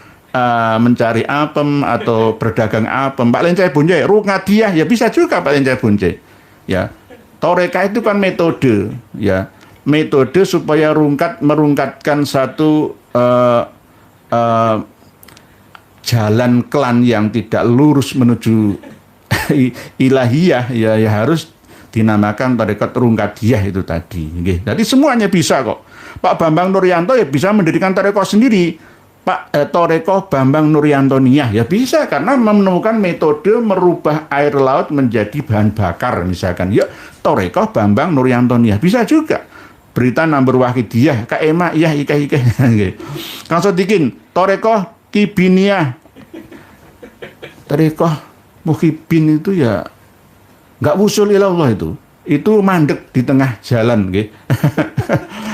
Speaker 1: mencari apem atau berdagang apem. Pak Lencai Bunjai, Rukadiyah ya bisa juga Pak Lencai Bunjai. Ya. Thorekoh itu kan metode, ya. Metode supaya merungkatkan satu jalan klan yang tidak lurus menuju ilahiyah, ya harus dinamakan tarekat Rungkadiyah itu tadi. Jadi semuanya bisa kok. Pak Bambang Nuryanto ya bisa mendirikan tarekat sendiri. Pak Thorekoh Bambang Nuryantoniyah ya bisa karena menemukan metode merubah air laut menjadi bahan bakar misalkan. Ya Thorekoh Bambang Nuryantoniyah bisa juga. Berita Namber Wahidiyah, Kaema iya ika. Kang Sodikin, Thorekoh Kibiniyah. Thorekoh Muhibin itu ya nggak wusul ilallah itu. Itu mandek di tengah jalan nggih.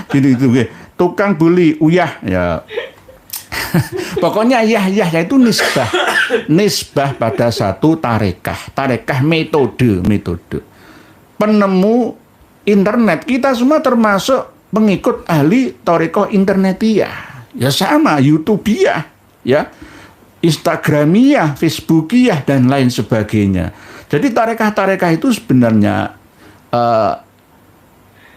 Speaker 1: Gini itu nggih. Tukang buli uyah ya. Pokoknya Yahya itu nisbah pada satu tarekah metode. Penemu internet, kita semua termasuk pengikut ahli tarekoh internetiyah. Ya sama, YouTubeiyah, ya, Instagramiyah, Facebookiyah dan lain sebagainya. Jadi tarekah itu sebenarnya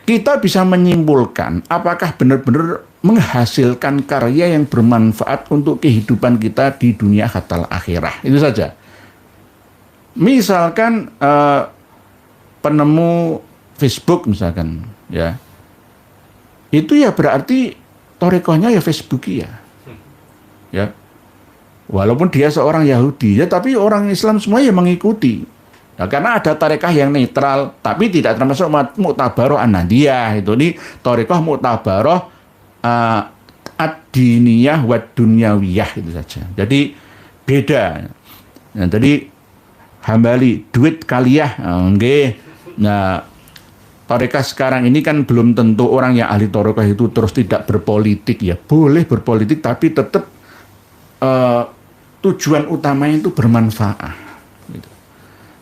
Speaker 1: kita bisa menyimpulkan apakah benar-benar menghasilkan karya yang bermanfaat untuk kehidupan kita di dunia hatta akhirah. Itu saja. Misalkan penemu Facebook misalkan, ya, itu ya berarti tarekohnya ya Facebooki ya, walaupun dia seorang Yahudi ya, tapi orang Islam semua ya mengikuti. Ya, karena ada tarekah yang netral, tapi tidak termasuk Mu'tabaroh An-Nahdiyah. Itu nih tarekoh Mu'tabaroh ad-diniyah wa dunyawiyah, itu saja. Jadi beda. Nah, tadi Hambali duit kaliyah, nggih. Nah, tarekah sekarang ini kan belum tentu orang yang ahli tarekah itu terus tidak berpolitik, ya. Boleh berpolitik tapi tetap tujuan utamanya itu bermanfaat. Gitu.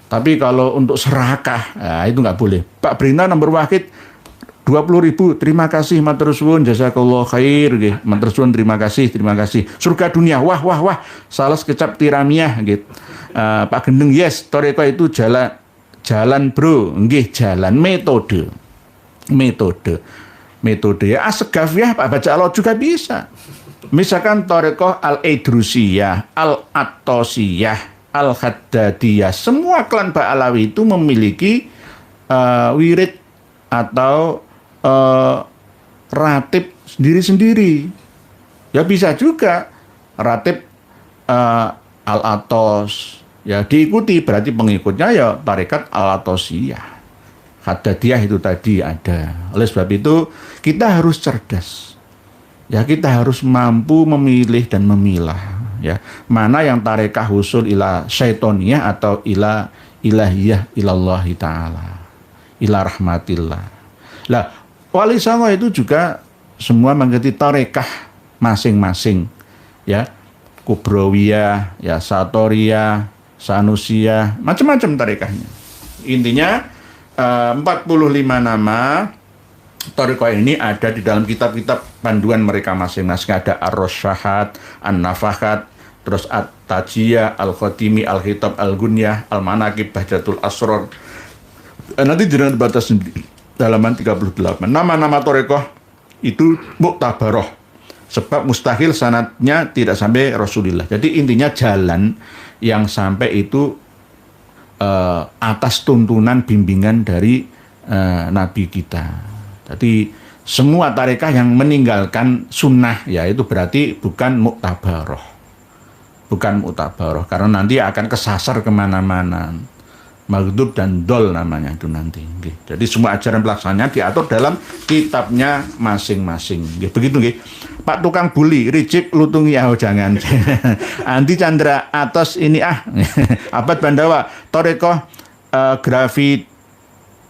Speaker 1: Tapi kalau untuk serakah, nah itu nggak boleh. Pak Brina nomor wahid 20.000, terima kasih, matur suwun, jazakallah khair, nggih. Matur suwun, terima kasih. Surga dunia, wah, salah sekecap tiramiyah, gitu. Pak Gendeng, yes, tarekah itu jalan bro, nggih, jalan metode ya. Asgafiyah, Pak baca Allah juga bisa. Misalkan tarekah al-Idrusiyah, al-Attosiyah, al-Haddadiyah, semua klan Ba'alawi itu memiliki wirid atau ratib sendiri-sendiri. Ya bisa juga ratib al-Atos, ya diikuti, berarti pengikutnya ya tarekat al-Atosiyah. Haddadiyah itu tadi ada. Oleh sebab itu kita harus cerdas. Ya kita harus mampu memilih dan memilah, ya. Mana yang tarekah usul ila syaitoniyah atau ila ilahiyah ilallahi ta'ala, ila rahmatillah. Lah, Wali Songo itu juga semua mengikuti tarekah masing-masing, ya. Kubrowiyah, ya, Satoriyah, Sanusiyah, macam-macam tarekahnya. Intinya 45 nama tarekah ini ada di dalam kitab-kitab panduan mereka masing-masing. Ada Ar-Rasyahat, An-Nafahat, terus At-Tajiyah, Al-Khatimi, Al-Khitab, Al-Gunyah, Al-Manaqib, Bahjatul Asrar. Nanti jangan dibatas sendiri. Halaman 38. Nama-nama tarekah itu Mu'tabaroh. Sebab mustahil sanadnya tidak sampai Rasulullah. Jadi intinya jalan yang sampai itu atas tuntunan bimbingan dari Nabi kita. Jadi semua tarekah yang meninggalkan sunnah, ya itu berarti bukan mu'tabaroh. Karena nanti akan kesasar kemana-mana. Maghdub dan dol namanya itu nanti. Jadi semua ajaran pelaksananya diatur dalam kitabnya masing-masing. Begitu nggih. Pak tukang buli, ricik lutungi jangan. Andi Chandra atas ini Abad Bandawa, tarekah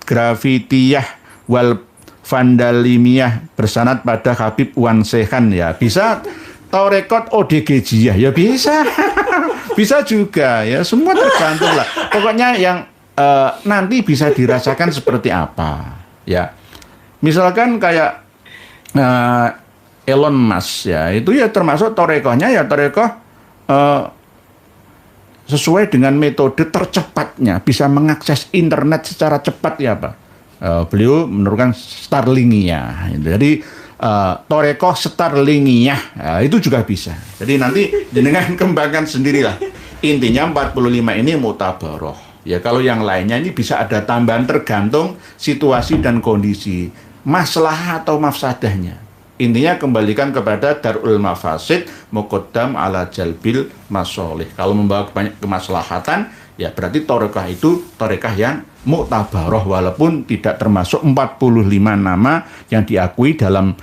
Speaker 1: grafitiyah wal vandalimiyah bersanad pada Habib Wan Sehan, ya. Bisa tarekot ODGJiyah, ya bisa. Bisa juga, ya, semua tergantung lah. Pokoknya yang nanti bisa dirasakan seperti apa, ya. Misalkan kayak Elon Musk, ya, itu ya termasuk tarekohnya ya tarekoh sesuai dengan metode tercepatnya, bisa mengakses internet secara cepat, ya Pak. Beliau menurunkan Starlinkiyah. Jadi tarekoh Starlinkiyah, itu juga bisa. Jadi nanti dengan kembangkan sendirilah. Intinya 45 ini mu'tabaroh. Ya kalau yang lainnya ini bisa ada tambahan tergantung situasi dan kondisi, masalah atau mafsadahnya. Intinya kembalikan kepada darul mafasid muqaddam ala jalbil masolih. Kalau membawa banyak kemaslahatan, ya berarti tarekah itu tarekah yang mu'tabaroh, walaupun tidak termasuk 45 nama yang diakui dalam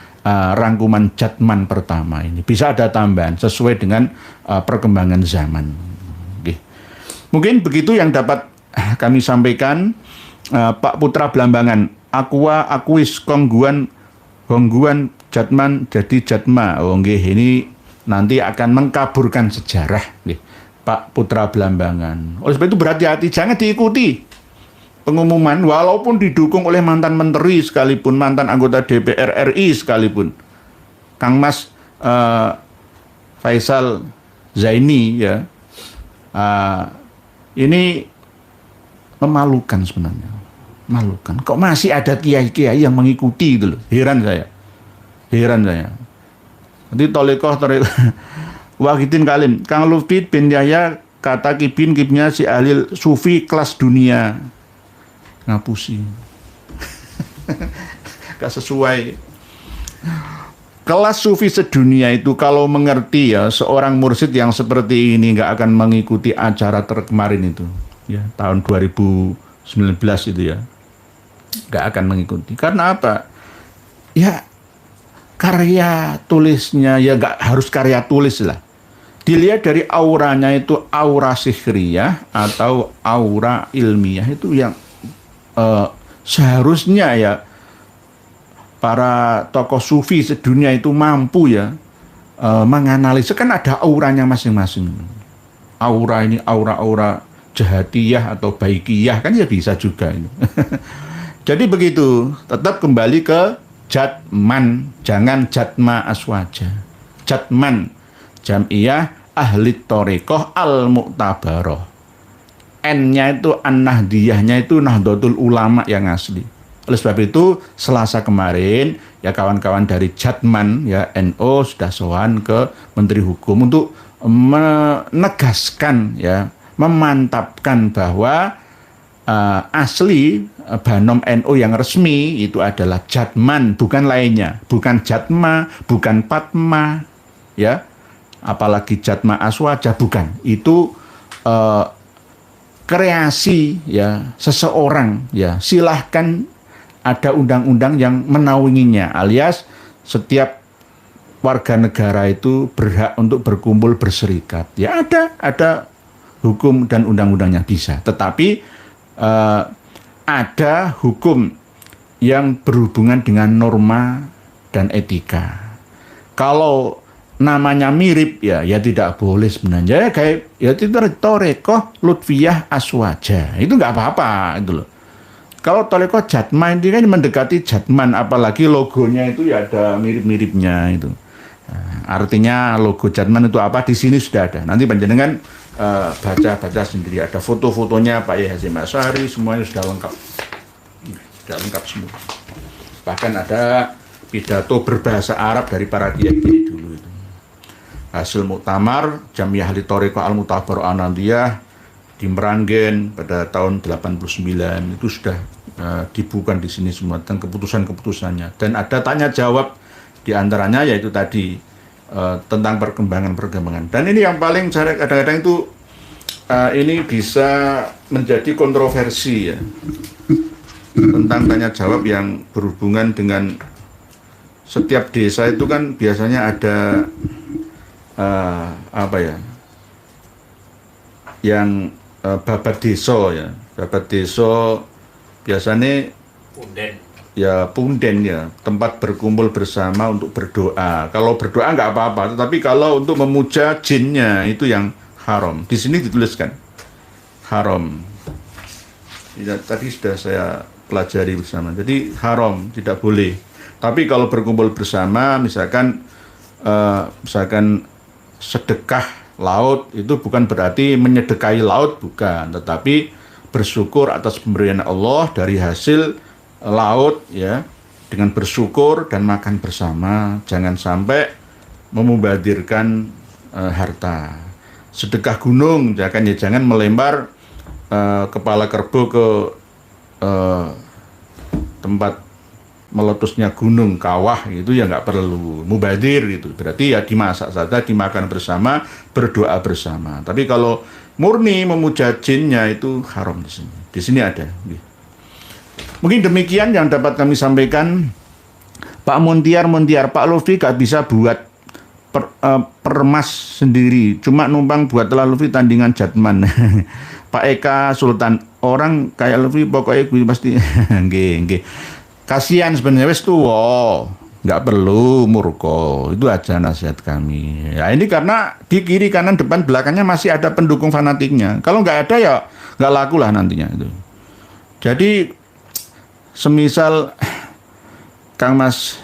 Speaker 1: rangkuman Jatman pertama ini. Bisa ada tambahan sesuai dengan perkembangan zaman. Oke. Mungkin begitu yang dapat kami sampaikan. Pak Putra Belambangan, akuis kongguan Jatman jadi Jatma. Oh nggih, ini nanti akan mengkaburkan sejarah, Pak Putra Belambangan. Oleh sebab itu berhati-hati, jangan diikuti pengumuman walaupun didukung oleh mantan menteri sekalipun, mantan anggota DPR RI sekalipun. Kang Mas Faisal Zaini ya. Ini memalukan sebenarnya. Memalukan. Kok masih ada kiai-kiai yang mengikuti itu loh. Heran saya. Nanti tolekoh Wahidin Kalim, Kang Lufid bin Yahya kata kibnya si ahli sufi kelas dunia. Ngapusi. Gak sesuai. Kelas sufi sedunia itu kalau mengerti ya, seorang mursyid yang seperti ini nggak akan mengikuti acara kemarin itu. Ya, tahun 2019 itu ya. Nggak akan mengikuti. Karena apa? Ya, karya tulisnya ya nggak harus karya tulis lah. Dilihat dari auranya itu aura sihriyah atau aura ilmiah itu yang seharusnya ya para tokoh sufi sedunia itu mampu ya menganalisis, kan ada auranya masing-masing. Aura ini aura-aura jahatiyah atau baikiyah kan ya bisa juga ini. Jadi begitu, tetap kembali ke jatman, jangan jatma aswaja. Jatman jam'iyah ahli thariqah al-mu'tabaroh. N-nya itu an-nahdiyahnya itu Nahdlatul Ulama yang asli. Oleh sebab itu Selasa kemarin ya kawan-kawan dari Jatman ya NU sudah sowan ke Menteri Hukum untuk menegaskan ya, memantapkan bahwa asli Banom NU yang resmi itu adalah Jatman, bukan lainnya, bukan Jatma, bukan Patma ya. Apalagi Jatma Aswaja, bukan. Itu kreasi ya seseorang ya. Silahkan ada undang-undang yang menaunginya, alias setiap warga negara itu berhak untuk berkumpul berserikat. Ya ada hukum dan undang-undangnya bisa. Tetapi ada hukum yang berhubungan dengan norma dan etika. Kalau namanya mirip ya tidak boleh sebenarnya. Kayak ya itu thariqah lutfiyah aswaja. Itu nggak apa-apa itu loh. Kalau thariqah Jatman ini kan mendekati Jatman, apalagi logonya itu ya ada mirip-miripnya itu. Nah, artinya logo Jatman itu apa di sini sudah ada. Nanti panjenengan baca sendiri, ada foto-fotonya Pak Yahya Hasyim Asy'ari, semuanya sudah lengkap. Sudah lengkap semua. Bahkan ada pidato berbahasa Arab dari para kiai dulu itu. Hasil muktamar Jamiah Ahli Thariqah Al-Mu'tabar Anandiyah di Meranggen pada tahun 89 itu sudah dibukukan di sini semua tentang keputusan-keputusannya, dan ada tanya jawab di antaranya yaitu tadi tentang perkembangan. Dan ini yang paling saya kadang-kadang itu ini bisa menjadi kontroversi ya, tentang tanya jawab yang berhubungan dengan setiap desa itu kan biasanya ada yang babat desa ya. Babat desa biasanya punden ya, tempat berkumpul bersama untuk berdoa. Kalau berdoa nggak apa-apa, tetapi kalau untuk memuja jinnya itu yang haram. Di sini dituliskan haram. Ya, tadi sudah saya pelajari bersama. Jadi haram, tidak boleh. Tapi kalau berkumpul bersama, misalkan sedekah laut itu bukan berarti menyedekahi laut, bukan, tetapi bersyukur atas pemberian Allah dari hasil laut ya, dengan bersyukur dan makan bersama. Jangan sampai memubadirkan harta. Sedekah gunung jangan melempar kepala kerbau ke tempat meletusnya gunung kawah, itu ya nggak perlu mubadir gitu. Berarti ya dimasak saja, dimakan bersama, berdoa bersama. Tapi kalau murni memuja jinnya itu haram di sini. Di sini ada. Mungkin demikian yang dapat kami sampaikan. Pak Muntiar, Pak Lutfi gak bisa buat permas sendiri, cuma numpang buat Lutfi tandingan Jatman. Pak Eka Sultan, orang kayak Lutfi pokoknya gue pasti nggih. Kasihan sebenarnya wis tuwa. nggak perlu murko, itu aja nasihat kami. Ya ini karena di kiri kanan depan belakangnya masih ada pendukung fanatiknya. Kalau nggak ada ya nggak laku lah nantinya itu. Jadi semisal Kang Mas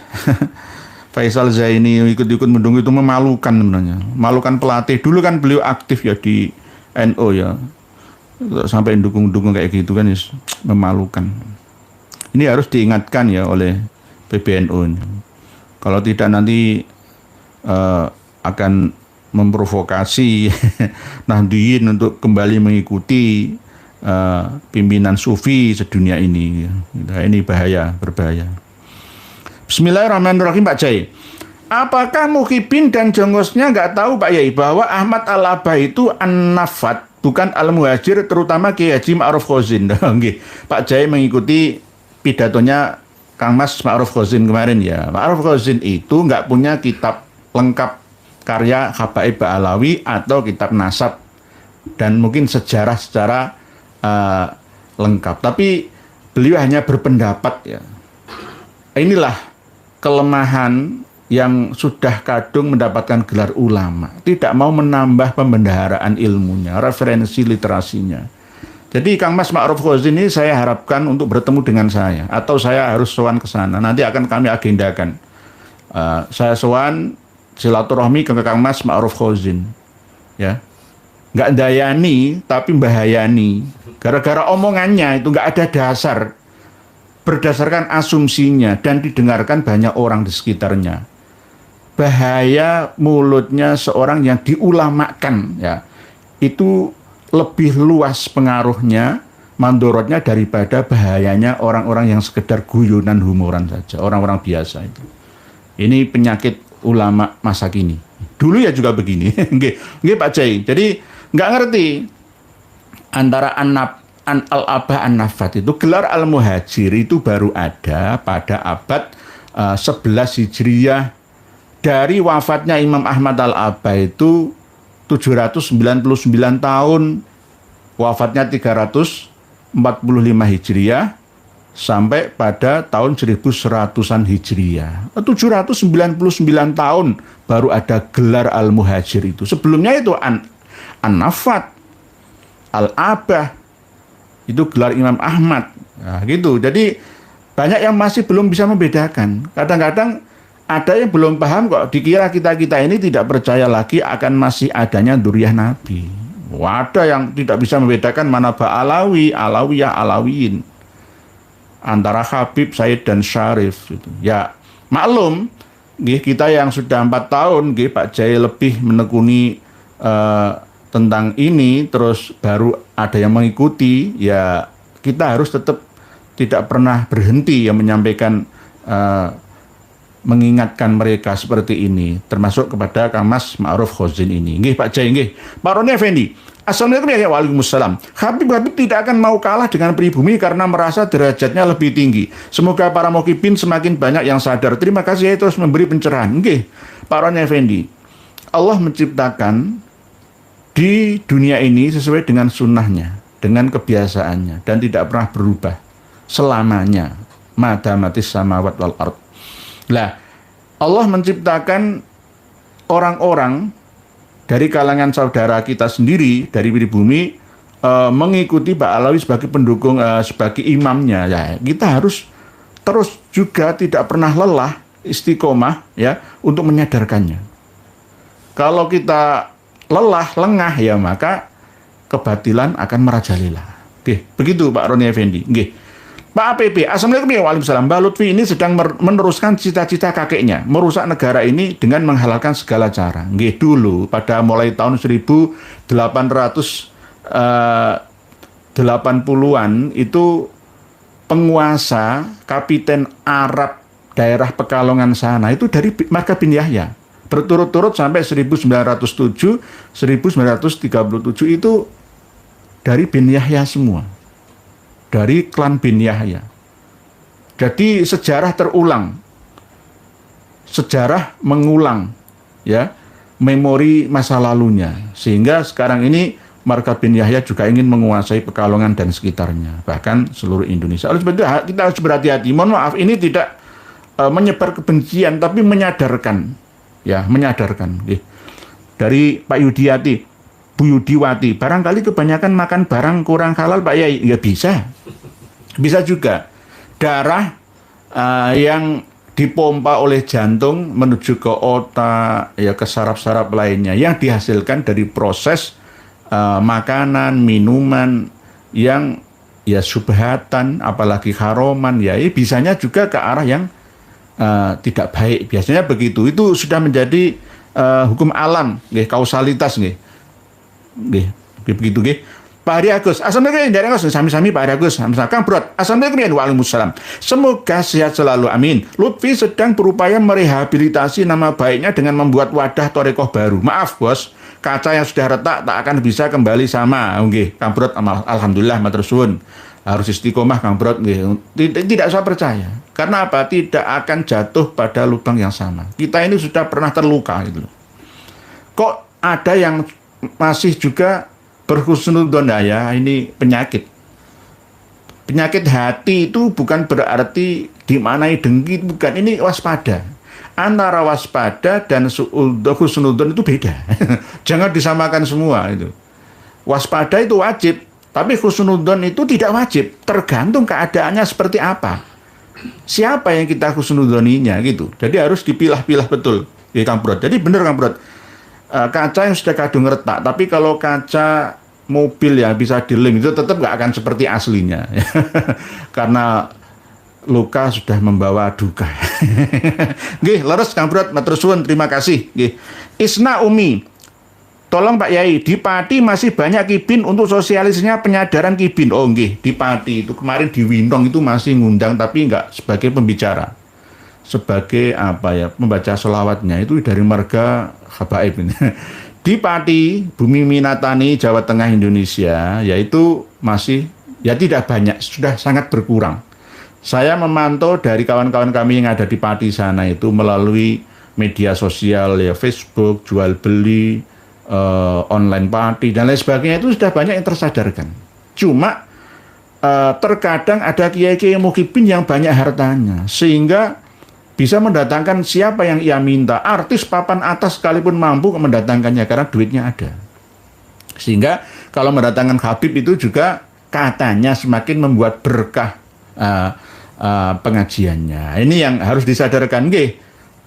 Speaker 1: Faisal Zaini ikut-ikut mendukung itu memalukan sebenarnya. Memalukan pelatih. Dulu kan beliau aktif ya di NO ya. Sampai dukung-dukung kayak gitu kan memalukan. Ini harus diingatkan ya oleh PBNU ini. Kalau tidak nanti akan memprovokasi Nahdliyin untuk kembali mengikuti pimpinan sufi sedunia ini. Nah, ini bahaya, berbahaya. Bismillahirrahmanirrahim Pak Jai. Apakah Muhyiddin dan jongosnya nggak tahu Pak Yai bahwa Ahmad Al-Abah itu an-nafat bukan al-muhajir, terutama Kiai Haji Ma'ruf Khozin. Pak Jai mengikuti pidatonya Kang Mas Ma'ruf Khozin kemarin ya. Ma'ruf Khozin itu nggak punya kitab lengkap karya Habaib Ba'alawi atau kitab nasab dan mungkin sejarah secara lengkap. Tapi beliau hanya berpendapat ya. Inilah kelemahan yang sudah kadung mendapatkan gelar ulama. Tidak mau menambah pembendaharaan ilmunya, referensi literasinya. Jadi Kang Mas Ma'ruf Khozin ini saya harapkan untuk bertemu dengan saya. Atau saya harus sowan ke sana. Nanti akan kami agendakan. Saya sowan silaturahmi ke Kang Mas Ma'ruf Khozin. Ya. Nggak dayani, tapi mbahayani. Gara-gara omongannya itu nggak ada dasar. Berdasarkan asumsinya dan didengarkan banyak orang di sekitarnya. Bahaya mulutnya seorang yang diulamakan. Ya. Itu lebih luas pengaruhnya, mandorotnya daripada bahayanya orang-orang yang sekedar guyonan humoran saja, orang-orang biasa itu. Ini penyakit ulama masa kini. Dulu ya juga begini, nggih Pak Jai. Jadi nggak ngerti antara al-abah an-nafat itu gelar al-muhajir itu baru ada pada abad 11 Hijriyah. Dari wafatnya Imam Ahmad al-Abah itu 799 tahun, wafatnya 345 Hijriah, sampai pada tahun 1100-an Hijriah. 799 tahun baru ada gelar Al-Muhajir itu. Sebelumnya itu An-Nafat, Al-Abah, itu gelar Imam Ahmad. Nah, gitu. Jadi banyak yang masih belum bisa membedakan. Kadang-kadang ada yang belum paham kok, dikira kita-kita ini tidak percaya lagi akan masih adanya dzurriyyah Nabi. Ada yang tidak bisa membedakan mana Ba'alawi, Alawiyah, Alawiyin. Antara Habib, Said, dan Syarif. Gitu. Ya, maklum, kita yang sudah 4 tahun, Pak Jai lebih menekuni tentang ini, terus baru ada yang mengikuti, ya kita harus tetap tidak pernah berhenti yang menyampaikan mengingatkan mereka seperti ini, termasuk kepada Kang Mas Ma'ruf Khozin ini. Nggih Pak Jai, nggih. Pak Roni Effendi. Assalamualaikum ya Waalaikumsalam. Habib tidak akan mau kalah dengan pribumi karena merasa derajatnya lebih tinggi. Semoga para Muhyiddin semakin banyak yang sadar. Terima kasih ya, terus memberi pencerahan. Nggih Pak Roni Effendi. Allah menciptakan di dunia ini sesuai dengan sunnahnya, dengan kebiasaannya, dan tidak pernah berubah selamanya. Madamatis samawat wal ard. Lah, Allah menciptakan orang-orang dari kalangan saudara kita sendiri dari pribumi mengikuti Ba'alawi sebagai pendukung, sebagai imamnya. Ya, kita harus terus juga tidak pernah lelah, istiqomah ya untuk menyadarkannya. Kalau kita lelah, lengah ya maka kebatilan akan merajalela. Oke, begitu Pak Roni Effendi. Oke. Pak APB, Assalamualaikum ya Waalaikumsalam. Mbak Lutfi ini sedang meneruskan cita-cita kakeknya, merusak negara ini dengan menghalalkan segala cara. Nggih dulu, pada mulai tahun 1880-an itu penguasa kapiten Arab daerah Pekalongan sana itu dari marga bin Yahya. Berturut-turut sampai 1907, 1937 itu dari bin Yahya semua. Dari klan bin Yahya. Jadi sejarah terulang. Sejarah mengulang ya, memori masa lalunya. Sehingga sekarang ini marga bin Yahya juga ingin menguasai Pekalongan dan sekitarnya, bahkan seluruh Indonesia. Oleh sebab itu kita harus berhati-hati. Mohon maaf, ini tidak menyebar kebencian, tapi menyadarkan, ya menyadarkan. Dari Pak Yudiati, Bu Yudiwati, barangkali kebanyakan makan barang kurang halal Pak Yai, ya bisa juga. Darah yang dipompa oleh jantung menuju ke otak, ya ke saraf-saraf lainnya yang dihasilkan dari proses makanan, minuman yang ya subhatan, apalagi haroman, ya bisanya juga ke arah yang tidak baik. Biasanya begitu. Itu sudah menjadi hukum alam, kausalitas, begitu. Pak Hari Agus, assalamualaikum dari Agus, sami-sami Pak Hari Agus, Kang Brot, assalamualaikum waalaikumsalam. Semoga sehat selalu, amin. Lutfi sedang berupaya merehabilitasi nama baiknya dengan membuat wadah Torekoh baru. Maaf bos, kaca yang sudah retak tak akan bisa kembali sama. Kang Brot, alhamdulillah matur suwun. Harus istiqomah Kang Brot. Tidak usah percaya. Karena apa? Tidak akan jatuh pada lubang yang sama. Kita ini sudah pernah terluka gitu. Kok ada yang masih juga berhusnudzon, ya ini penyakit. Penyakit hati itu bukan berarti dimaknai dengki, bukan. Ini waspada. Antara waspada dan husnudzon itu beda. Jangan disamakan semua itu. Waspada itu wajib, tapi husnudzon itu tidak wajib. Tergantung keadaannya seperti apa. Siapa yang kita husnudzoninya gitu. Jadi harus dipilah-pilah betul. Ya Kang Brot. Jadi benar Kang Brot. Kaca yang sudah kadung retak, tapi kalau kaca mobil ya bisa dilem, itu tetap nggak akan seperti aslinya. Karena luka sudah membawa duka. Nggih, leres Kang Brot, matur suwun, terima kasih. Nggih. Isna Umi, tolong Pak Yai, di Pati masih banyak kibin untuk sosialisnya penyadaran kibin. Oh nggih, di Pati itu kemarin di Windong itu masih ngundang, tapi nggak sebagai pembicara. Sebagai apa ya, membaca selawatnya itu dari marga habaib ini. Di Pati, Bumi Minatani, Jawa Tengah, Indonesia, yaitu masih ya tidak banyak, sudah sangat berkurang. Saya memantau dari kawan-kawan kami yang ada di Pati sana itu melalui media sosial, ya Facebook, jual beli, online Pati dan lain sebagainya, itu sudah banyak yang tersadarkan. Cuma terkadang ada kiai-kiai mukibin yang banyak hartanya, sehingga bisa mendatangkan siapa yang ia minta. Artis papan atas sekalipun mampu mendatangkannya karena duitnya ada. Sehingga kalau mendatangkan Habib itu juga katanya semakin membuat berkah pengajiannya. Ini yang harus disadarkan.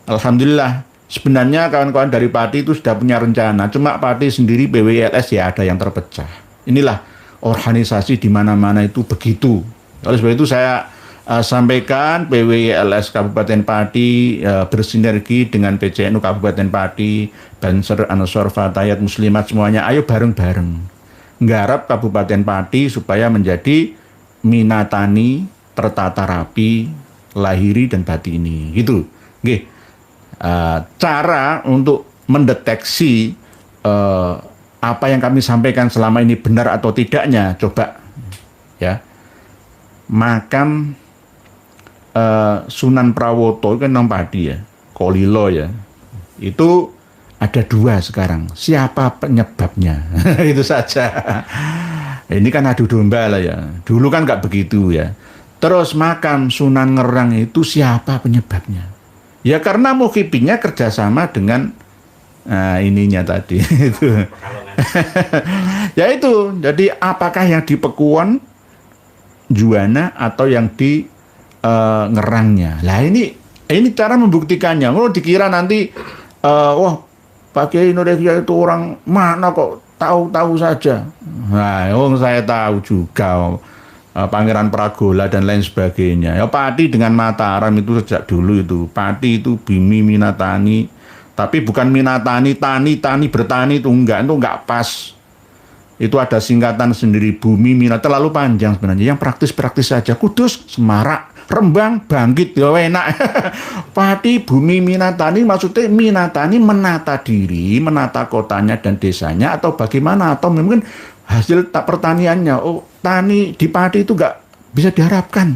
Speaker 1: Alhamdulillah. Sebenarnya kawan-kawan dari Pati itu sudah punya rencana. Cuma Pati sendiri PWLS ya ada yang terpecah. Inilah organisasi di mana-mana itu begitu. Oleh sebab itu saya sampaikan PWLS Kabupaten Pati bersinergi dengan PCNU Kabupaten Pati, Banser, Ansor, Fatayat, Muslimat, semuanya ayo bareng-bareng nggarap Kabupaten Pati supaya menjadi Minatani tertata rapi lahiri dan batini gitu. Cara untuk mendeteksi apa yang kami sampaikan selama ini benar atau tidaknya, coba ya, makam Sunan Prawoto kan nang Pati ya, Kolilo ya, itu ada 2 sekarang. Siapa penyebabnya? Itu saja. Ini kan adu domba lah ya. Dulu kan nggak begitu ya. Terus makam Sunan Ngerang itu siapa penyebabnya? Ya karena mukibinnya kerjasama dengan ininya tadi itu. Ya itu. Jadi apakah yang di Pekuon, Juwana, atau yang di Ngerangnya? Lah ini cara membuktikannya. Kalau dikira nanti wah Pak Kiai Indonesia itu orang mana kok tahu-tahu saja. Nah, saya tahu juga Pangeran Pragola dan lain sebagainya. Ya Pati dengan Mataram itu sejak dulu itu. Pati itu Bumi Minatani, tapi bukan Minatani, tani bertani itu enggak pas. Itu ada singkatan sendiri, Bumi Minatani, terlalu panjang sebenarnya. Yang praktis-praktis saja, Kudus, Semarak, Rembang, Bangkit, ya enak. Pati Bumi Minatani maksudnya Minatani menata diri, menata kotanya dan desanya, atau bagaimana, atau mungkin hasil pertaniannya. Oh, tani di Pati itu nggak bisa diharapkan.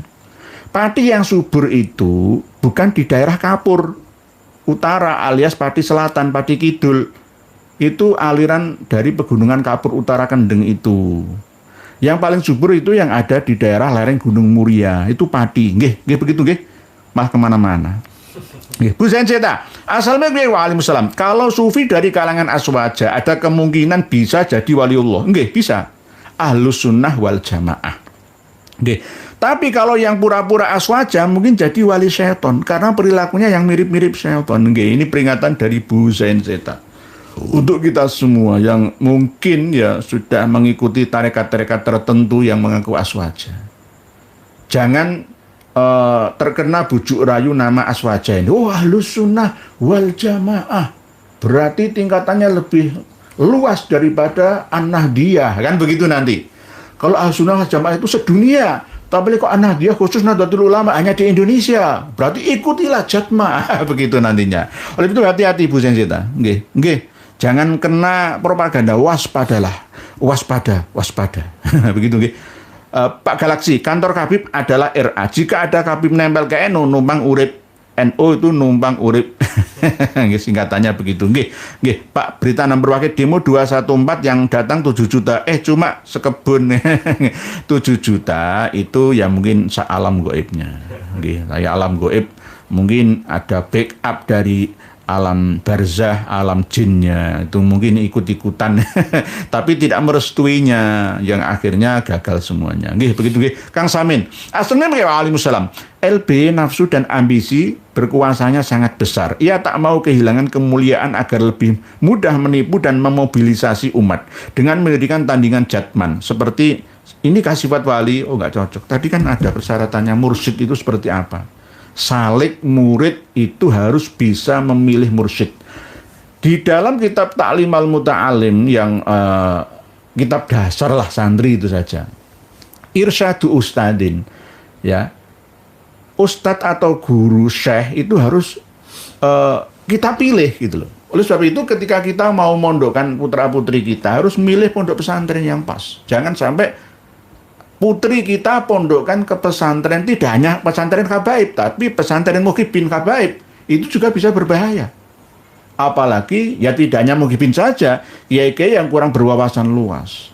Speaker 1: Pati yang subur itu bukan di daerah Kapur Utara alias Pati Selatan, Pati Kidul. Itu aliran dari pegunungan Kapur Utara Kendeng itu. Yang paling subur itu yang ada di daerah lereng Gunung Muria, itu Pati. Nggih begitu nggih. mah kemana-mana. Bu Senseta, assalamualaikum waalaikumsalam. Kalau sufi dari kalangan aswaja ada kemungkinan bisa jadi waliullah. Nggih, bisa. Ahlus sunnah wal jamaah. Nggih. Tapi kalau yang pura-pura aswaja mungkin jadi wali syaiton karena perilakunya yang mirip-mirip syaiton. Nggih, ini peringatan dari Bu Senseta. Untuk kita semua yang mungkin ya sudah mengikuti tarekat-tarekat tertentu yang mengaku aswaja. Jangan terkena bujuk rayu nama aswaja ini. Oh, ahlus sunnah wal jamaah. Berarti tingkatannya lebih luas daripada an-nahdiyah. Kan begitu nanti. Kalau ahlus sunnah wal jamaah itu sedunia. Tapi kok an-nahdiyah khusus Nahdlatul Ulama hanya di Indonesia. Berarti ikutilah jatmah. Begitu nantinya. Oleh itu hati-hati Bu Sensita. Nggih, nggih. Jangan kena propaganda. Waspadalah. Waspada. Begitu nggih. Pak Galaksi, kantor Kabib adalah RA. Jika ada Kabib nempel ke NU, numpang urip. NU itu numpang urip. Singkatannya begitu. Nggih, Pak Berita Nomor Wakil demo 214 yang datang 7 juta. Cuma sekebun. 7 juta itu ya mungkin alam goibnya. Nggih, saya alam goib. Mungkin ada backup dari alam barzah, alam jinnya itu mungkin ikut-ikutan tapi tidak merestuinya yang akhirnya gagal semuanya. Nggih, begitu nggih. Kang Samin. Assalamualaikum waalaikumsalam. LB nafsu dan ambisi berkuasanya sangat besar. Ia tak mau kehilangan kemuliaan agar lebih mudah menipu dan memobilisasi umat dengan mendirikan tandingan jatman seperti ini kasih sifat wali. Oh, nggak cocok. Tadi kan ada persyaratannya mursyid itu seperti apa? Salik murid itu harus bisa memilih mursyid. Di dalam kitab Ta'lim al-Muta'alim yang kitab dasar lah santri itu saja. Irsyadu ustadin, ya. Ustadz atau guru syekh itu harus kita pilih gitu loh. Oleh sebab itu ketika kita mau mondokkan putra-putri kita harus milih pondok pesantren yang pas. Jangan sampai putri kita pondokkan ke pesantren tidak hanya pesantren Habaib, tapi pesantren Muhibin Habaib. Itu juga bisa berbahaya. Apalagi ya tidak hanya Muhibin saja, kiai-kiai yang kurang berwawasan luas.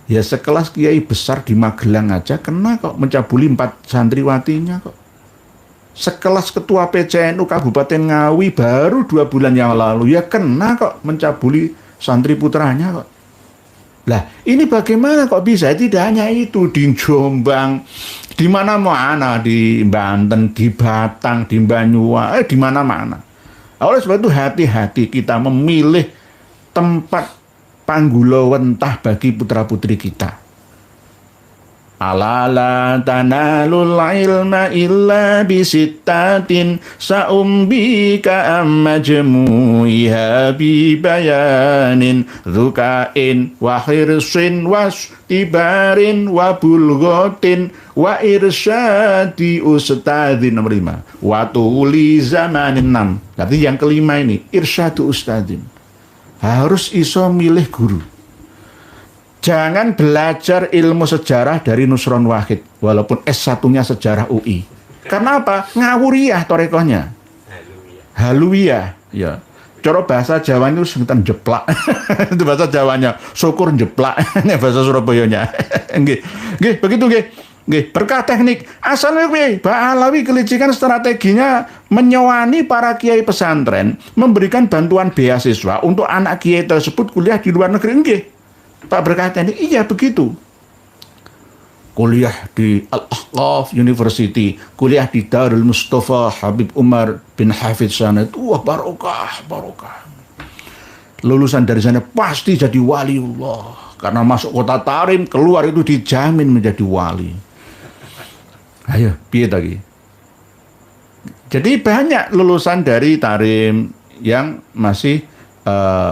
Speaker 1: Ya sekelas kiai besar di Magelang aja kena kok mencabuli 4 santriwatinya kok. Sekelas ketua PCNU Kabupaten Ngawi baru 2 bulan yang lalu ya kena kok mencabuli santri putranya kok. Lah, ini bagaimana kok bisa? Tidak hanya itu, di Jombang, di mana-mana, di Banten, di Batang, di Banyuwangi, di mana-mana. Oleh sebab itu hati-hati kita memilih tempat panggulawentah bagi putra-putri kita. Ala la tanalul ilma illa bisittatin sa'umbika majmu'iha bi bayanin dzukain wa khirsin wastibarin wa bulghatin wa irsyadi ustadzin. Nomor 5 wa tuli zamanin 6. Berarti yang kelima ini irsyadu ustadzin. Harus iso milih guru. Jangan belajar ilmu sejarah dari Nusron Wahid, walaupun S1-nya sejarah UI. Karena apa? Ngawuriyah torekohnya. Haluwiyah. Ya. Cara bahasa Jawanya itu sekitar jeplak. Itu bahasa Jawanya. Syukur jeplak. Ini bahasa Surabayanya. Nggih. Nggih, begitu nggih. Nggih, berkah teknik. Asalnya piye? Pak Alawi kelicikan strateginya menyewani para kiai pesantren, memberikan bantuan beasiswa untuk anak kiai tersebut kuliah di luar negeri. Nggih. Pak berkata ini, iya begitu. Kuliah di Al-Ahqaf University, kuliah di Darul Mustafa Habib Umar bin Hafidz sana itu, wah barokah. Lulusan dari sana pasti jadi waliullah. Karena masuk kota Tarim, keluar itu dijamin menjadi wali. Ayo, piye lagi? Jadi banyak lulusan dari Tarim yang masih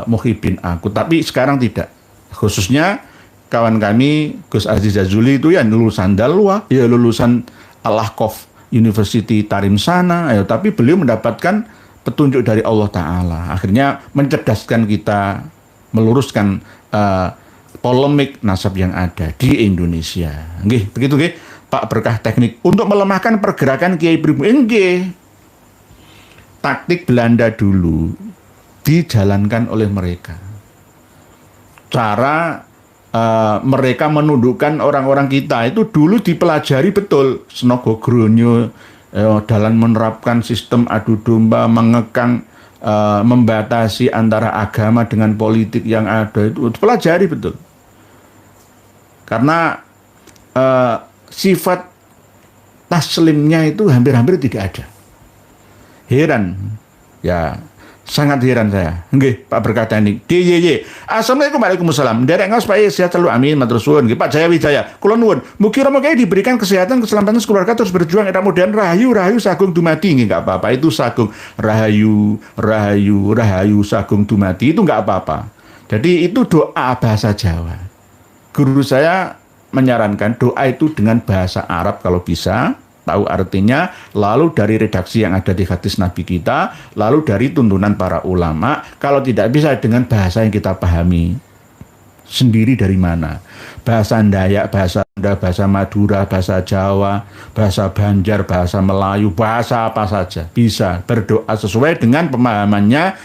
Speaker 1: Muhibin aku, tapi sekarang tidak. Khususnya kawan kami Gus Aziz Jazuli itu ya lulusan Dalwa, ya lulusan Al-Ahqaf University Tarim sana, ya, tapi beliau mendapatkan petunjuk dari Allah Ta'ala. Akhirnya mencerdaskan kita, meluruskan polemik nasab yang ada di Indonesia. Nggih, begitu nggih, Pak berkah teknik untuk melemahkan pergerakan kiai pribumi. Nggih. Taktik Belanda dulu dijalankan oleh mereka. Cara mereka menundukkan orang-orang kita itu dulu dipelajari betul. Senogo Gronyo dalam menerapkan sistem adu domba, mengekang, membatasi antara agama dengan politik yang ada itu pelajari betul. Karena sifat taslimnya itu hampir-hampir tidak ada. Heran, ya sangat heran saya. Nggih, Pak berkata ini. DYY. Assalamualaikum Waalaikumsalam. Derek ngaos Pak sehat selalu amin matur suwun. Nggih Pak Jaya Wijaya. Kula nuwun, mugi-mugi diberikan kesehatan, keselamatan keluarga terus berjuang era modern rahayu sagung dumadi. Nggih enggak apa-apa. Itu sagung rahayu sagung dumadi itu enggak apa-apa. Jadi itu doa bahasa Jawa. Guru saya menyarankan doa itu dengan bahasa Arab kalau bisa, tahu artinya, lalu dari redaksi yang ada di hadis Nabi kita, lalu dari tuntunan para ulama, kalau tidak bisa dengan bahasa yang kita pahami sendiri dari mana. Bahasa Dayak, bahasa Sunda, bahasa Madura, bahasa Jawa, bahasa Banjar, bahasa Melayu, bahasa apa saja. Bisa berdoa sesuai dengan pemahamannya,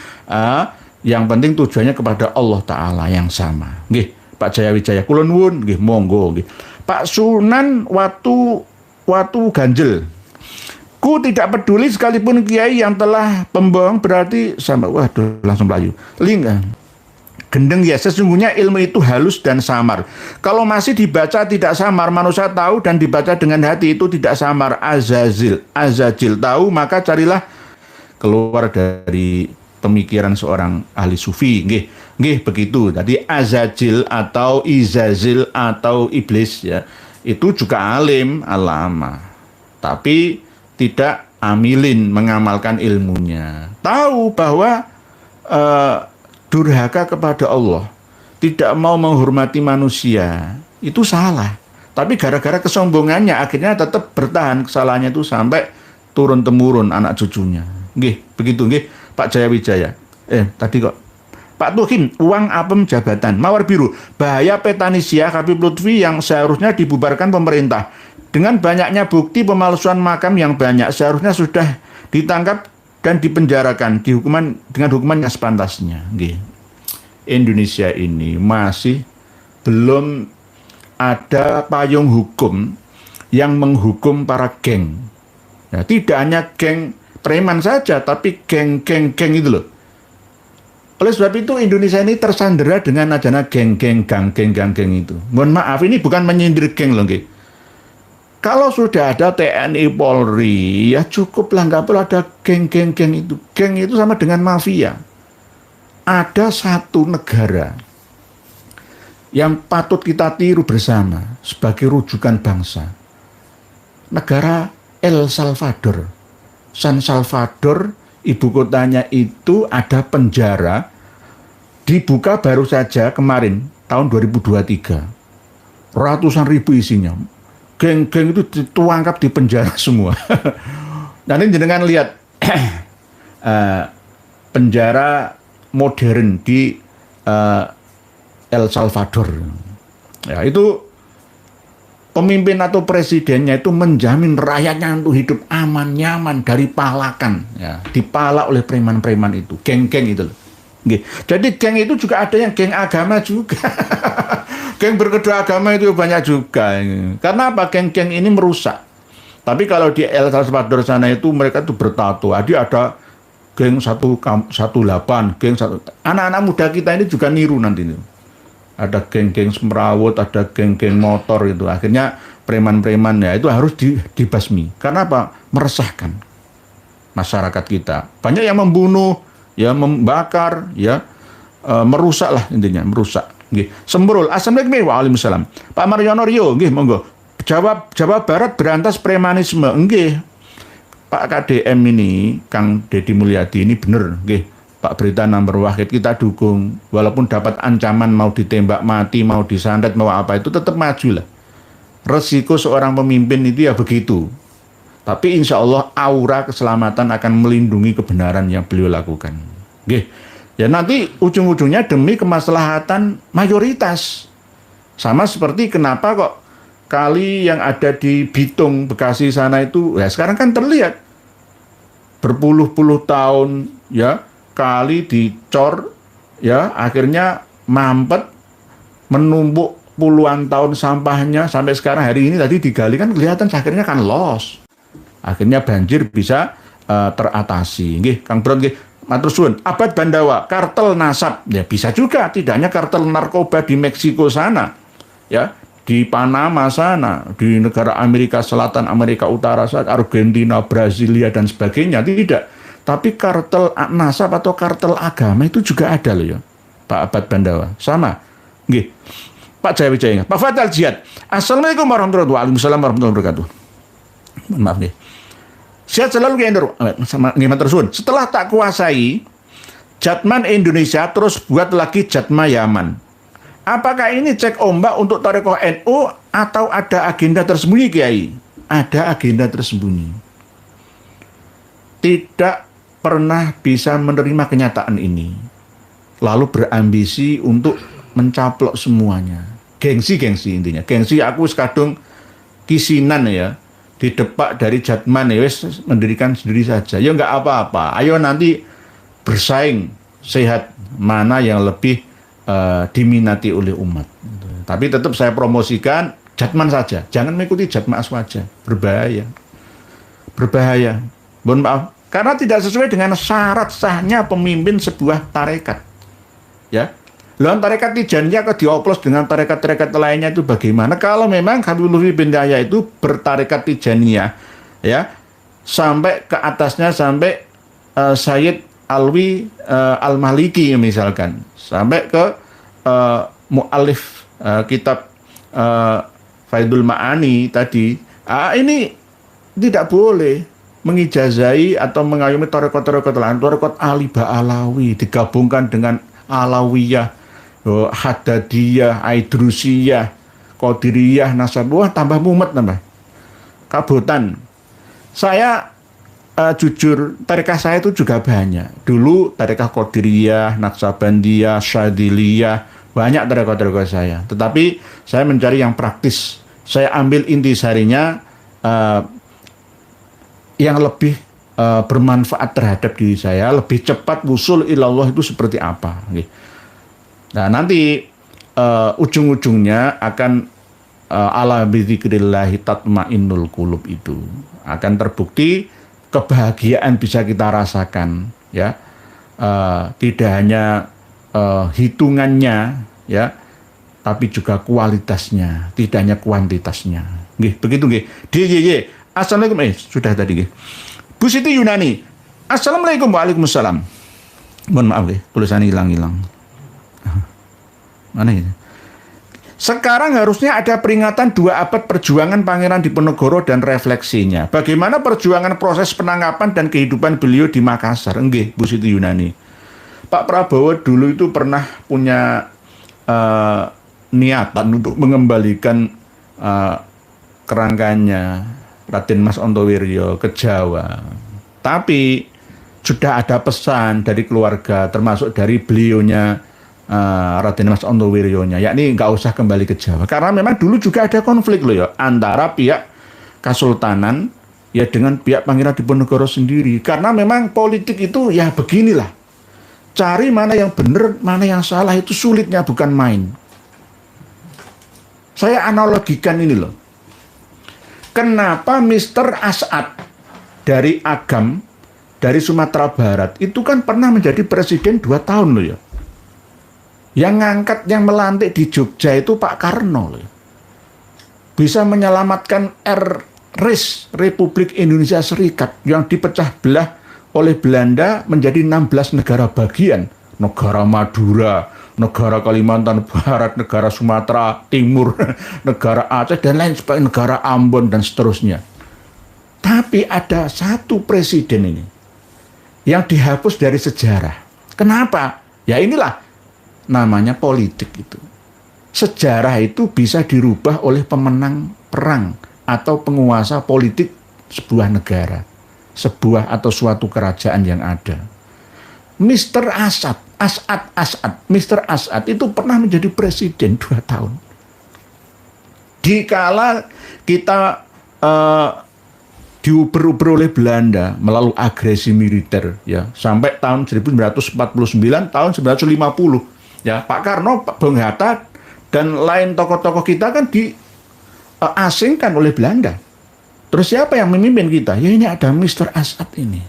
Speaker 1: yang penting tujuannya kepada Allah Ta'ala yang sama. Nggih, Pak Jaya Wijaya, kula nuwun, nggih, monggo, nggih. Pak Sunan Watu ganjel. Ku tidak peduli sekalipun kiai yang telah pembohong berarti sama. Waduh, langsung Melayu. Gendeng ya, sesungguhnya ilmu itu halus dan samar. Kalau masih dibaca tidak samar, manusia tahu dan dibaca dengan hati itu tidak samar. Azazil tahu, maka carilah keluar dari pemikiran seorang ahli sufi. Nggih begitu. Tadi azazil atau izazil atau iblis ya. Itu juga alim, alama. Tapi tidak amilin mengamalkan ilmunya. Tahu bahwa durhaka kepada Allah, tidak mau menghormati manusia, itu salah. Tapi gara-gara kesombongannya akhirnya tetap bertahan kesalahannya itu sampai turun-temurun anak cucunya. Nggih, begitu nggih, Pak Jaya Wijaya. Tadi kok Pak Tuhim, uang apem jabatan, mawar biru, bahaya Petanisia Habib Lutfi yang seharusnya dibubarkan pemerintah. Dengan banyaknya bukti pemalsuan makam yang banyak, seharusnya sudah ditangkap dan dipenjarakan dengan hukuman yang sepantasnya. Indonesia ini masih belum ada payung hukum yang menghukum para geng. Ya, tidak hanya geng preman saja, tapi geng itu loh. Oleh sebab itu Indonesia ini tersandera dengan ajana geng-geng itu. Mohon maaf, ini bukan menyindir geng loh, nggih. Kalau sudah ada TNI Polri, ya cukuplah, nggak perlu ada geng-geng itu. Geng itu sama dengan mafia. Ada satu negara yang patut kita tiru bersama sebagai rujukan bangsa. Negara El Salvador. San Salvador, ibu kotanya itu ada penjara, dibuka baru saja kemarin, tahun 2023. Ratusan ribu isinya. Geng-geng itu dituangkap di penjara semua. Nanti jenengan lihat penjara modern di El Salvador. Ya, itu pemimpin atau presidennya itu menjamin rakyatnya untuk hidup aman, nyaman dari palakan. Ya, dipalak oleh preman-preman itu, geng-geng itu. Jadi geng itu juga ada yang geng agama juga. Geng berkedua agama itu banyak juga. Karena apa? Geng-geng ini merusak. Tapi kalau di El Salvador sana itu mereka tuh bertato. Jadi ada geng 118, geng 1. Anak-anak muda kita ini juga niru nanti itu. Ada geng-geng semrawut, ada geng-geng motor itu. Akhirnya preman-preman ya itu harus dibasmi. Karena apa? Meresahkan masyarakat kita. Banyak yang membunuh, ya membakar, ya merusak lah intinya, merusak. Nggih. Sembrul. Assalamualaikum Waalaikumsalam. Pak Mariono Rio, nggih monggo. Jawa Barat berantas premanisme. Nggih. Pak KDM ini, Kang Deddy Mulyadi ini bener, nggih. Pak Berita Number Wahid kita dukung. Walaupun dapat ancaman mau ditembak mati, mau disantet, mau apa itu tetap maju lah. Resiko seorang pemimpin itu ya begitu. Tapi insya Allah aura keselamatan akan melindungi kebenaran yang beliau lakukan. Nggih. Ya nanti ujung-ujungnya demi kemaslahatan mayoritas. Sama seperti kenapa kok kali yang ada di Bitung, Bekasi sana itu, ya sekarang kan terlihat berpuluh-puluh tahun ya kali dicor, ya akhirnya mampet, menumpuk puluhan tahun sampahnya sampai sekarang hari ini tadi digali kan kelihatan akhirnya kan los. Akhirnya banjir bisa teratasi. Nggih, Kang Bron nggih. Matur suwun. Abad Bandawa, kartel nasab, ya bisa juga. Tidak hanya kartel narkoba di Meksiko sana, ya, di Panama sana, di negara Amerika Selatan, Amerika Utara, Argentina, Brasilia dan sebagainya. Tidak. Tapi kartel nasab atau kartel agama itu juga ada loh ya, Pak Abad Bandawa. Sama. Nggih. Pak Jaya Wijaya. Pak Fatal Jihad. Assalamualaikum warahmatullahi wabarakatuh. Mohon maaf nih. Sehat selalu Kiai Nur. Matur suwun. Setelah tak kuasai Jatman Indonesia, terus buat lagi Jatma Yaman. Apakah ini cek ombak untuk Thariqah NU atau ada agenda tersembunyi, Kiai? Ada agenda tersembunyi. Tidak pernah bisa menerima kenyataan ini. Lalu berambisi untuk mencaplok semuanya. Gengsi intinya. Gengsi aku sekadung kisinan ya. Didepak dari Jatman ya wes mendirikan sendiri saja. Ya nggak apa-apa. Ayo nanti bersaing sehat mana yang lebih diminati oleh umat. Tapi tetap saya promosikan Jatman saja. Jangan mengikuti Jatma Aswaja. Berbahaya. Berbahaya. Mohon maaf. Karena tidak sesuai dengan syarat sahnya pemimpin sebuah tarekat. Ya. Lalu tarekat Tijaniyah kok dioplos dengan tarekat-tarekat lainnya itu bagaimana? Kalau memang Habibullah bin Yahya itu bertarekat Tijaniyah, ya, sampai ke atasnya sampai Sayyid Alwi Al-Maliki misalkan, sampai ke mu'alif kitab Faidul Ma'ani tadi, ini tidak boleh mengijazai atau mengayomi tarekat-tarekat lain, tarekat Ali Ba'alawi digabungkan dengan Alawiyah, Haddadiyah, Aidrusiyah, Qadiriyah, Nasabiyah, tambah mumet tambah. Kabutan. Saya jujur, tarekah saya itu juga banyak. Dulu tarekah Qadiriyah, Naksabandiyah, Syadiliyah, banyak tarekah-tarekah saya. Tetapi saya mencari yang praktis. Saya ambil intisarinya yang lebih bermanfaat terhadap diri saya, lebih cepat wusul ilallah itu seperti apa. Nah nanti ujung-ujungnya akan ala bidzikrillahi tatmainnul qulub itu akan terbukti kebahagiaan bisa kita rasakan ya, tidak hanya hitungannya ya, tapi juga kualitasnya, tidak hanya kuantitasnya. Nggih, begitu nggih. DYY. Assalamualaikum. Sudah tadi nggih. Bu Siti Yunani. Assalamualaikum. Waalaikumsalam. Mohon maaf nggih, tulisannya hilang-hilang. Mana ini? Sekarang harusnya ada peringatan 2 abad perjuangan Pangeran Diponegoro dan refleksinya. Bagaimana perjuangan proses penangkapan dan kehidupan beliau di Makassar? Nggih, Bu Siti Yunani. Pak Prabowo dulu itu pernah punya niatan untuk mengembalikan kerangkanya Raden Mas Ontowiryo ke Jawa. Tapi sudah ada pesan dari keluarga, termasuk dari beliaunya Raden Mas Ontowiryo-nya, yakni nggak usah kembali ke Jawa. Karena memang dulu juga ada konflik loh ya, antara pihak Kesultanan ya dengan pihak Pangeran Diponegoro sendiri. Karena memang politik itu ya beginilah. Cari mana yang benar, mana yang salah itu sulitnya bukan main. Saya analogikan ini loh. Kenapa Mr. As'ad dari Agam, dari Sumatera Barat, itu kan pernah menjadi presiden 2 tahun loh ya. Yang ngangkat, yang melantik di Jogja itu Pak Karno loh. Bisa menyelamatkan RIS, Republik Indonesia Serikat, yang dipecah belah oleh Belanda menjadi 16 negara bagian. Negara Madura, negara Kalimantan Barat, negara Sumatera Timur, negara Aceh, dan lain sebagainya, negara Ambon, dan seterusnya. Tapi ada satu presiden ini yang dihapus dari sejarah. Kenapa? Ya inilah namanya politik itu. Sejarah itu bisa dirubah oleh pemenang perang atau penguasa politik sebuah negara, sebuah atau suatu kerajaan yang ada. Mr. Mr. As'ad itu pernah menjadi presiden 2 tahun. Dikala kita diuber-uber oleh Belanda melalui agresi militer ya, sampai tahun 1949, tahun 1950 ya, Pak Karno, Pak Bung Hatta dan lain tokoh-tokoh kita kan diasingkan oleh Belanda. Terus siapa yang memimpin kita? Ya ini ada Mr. Asad ini.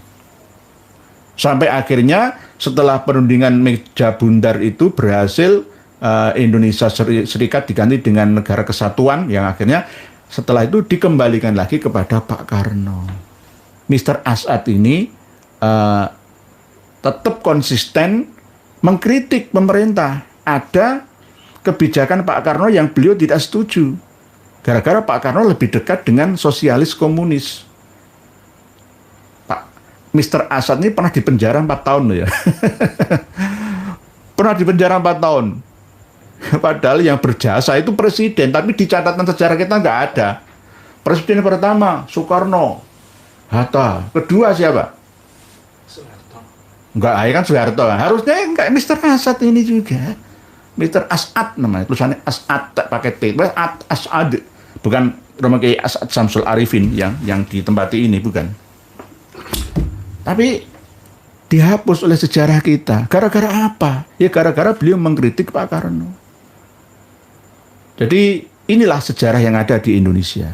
Speaker 1: Sampai akhirnya setelah perundingan meja bundar itu berhasil, Indonesia Serikat diganti dengan Negara Kesatuan, yang akhirnya setelah itu dikembalikan lagi kepada Pak Karno. Mr. Asad ini tetap konsisten mengkritik pemerintah. Ada kebijakan Pak Karno yang beliau tidak setuju. Gara-gara Pak Karno lebih dekat dengan sosialis komunis. Pak Mr. Asad ini pernah dipenjara 4 tahun loh ya. Pernah dipenjara 4 tahun. Padahal yang berjasa itu presiden, tapi di catatan sejarah kita nggak ada. Presiden pertama Soekarno, Hatta. Kedua siapa?
Speaker 3: Soeharto.
Speaker 1: Enggak, kan Soeharto. Harusnya kayak Mr. Asad ini juga. Mr. Asad namanya, tulisannya Asad pakai T, Asad, bukan Romo Kiai Asad Samsul Arifin yang ditempati ini, bukan. Tapi dihapus oleh sejarah kita. Gara-gara apa? Ya gara-gara beliau mengkritik Pak Karno. Jadi inilah sejarah yang ada di Indonesia.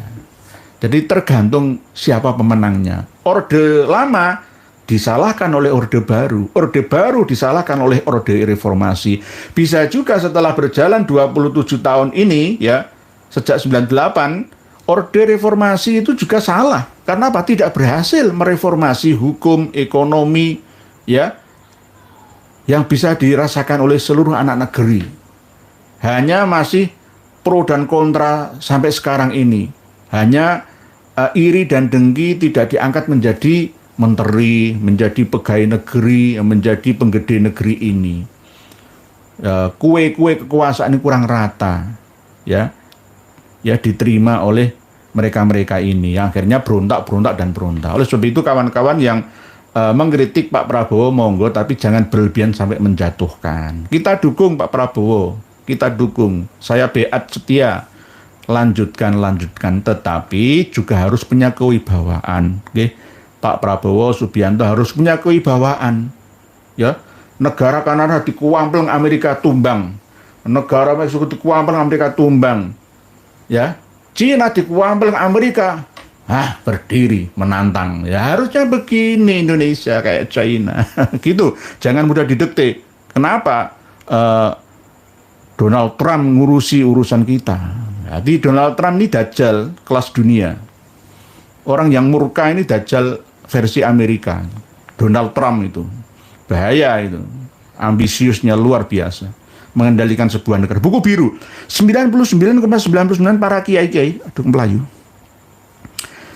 Speaker 1: Jadi tergantung siapa pemenangnya. Orde lama disalahkan oleh Orde Baru disalahkan oleh Orde Reformasi. Bisa juga setelah berjalan 27 tahun ini ya, sejak 98, Orde Reformasi itu juga salah. Karena apa? Tidak berhasil mereformasi hukum, ekonomi ya, yang bisa dirasakan oleh seluruh anak negeri. Hanya masih pro dan kontra sampai sekarang ini. Hanya iri dan dengki tidak diangkat menjadi menteri, menjadi pegawai negeri, menjadi penggede negeri ini. Kue-kue kekuasaan ini kurang rata, ya diterima oleh mereka-mereka ini, yang akhirnya berontak. Oleh sebab itu kawan-kawan yang mengkritik Pak Prabowo monggo, tapi jangan berlebihan sampai menjatuhkan. Kita dukung Pak Prabowo, kita dukung. Saya beat setia, lanjutkan, tetapi juga harus punya kewibawaan, okay? Pak Prabowo Subianto harus punya kewibawaan. Ya, negara Kanada dikuampeleng Amerika tumbang. Negara Meksiko dikuampeleng Amerika tumbang. Ya, Cina dikuampeleng Amerika. Berdiri menantang. Ya, harusnya begini Indonesia kayak China. Gitu. Jangan mudah didikte. Kenapa Donald Trump ngurusi urusan kita? Jadi Donald Trump ini dajjal kelas dunia. Orang yang murka ini dajjal versi Amerika. Donald Trump itu bahaya, itu ambisiusnya luar biasa, mengendalikan sebuah negara. Buku biru 99,99 para kiai-kiai Melayu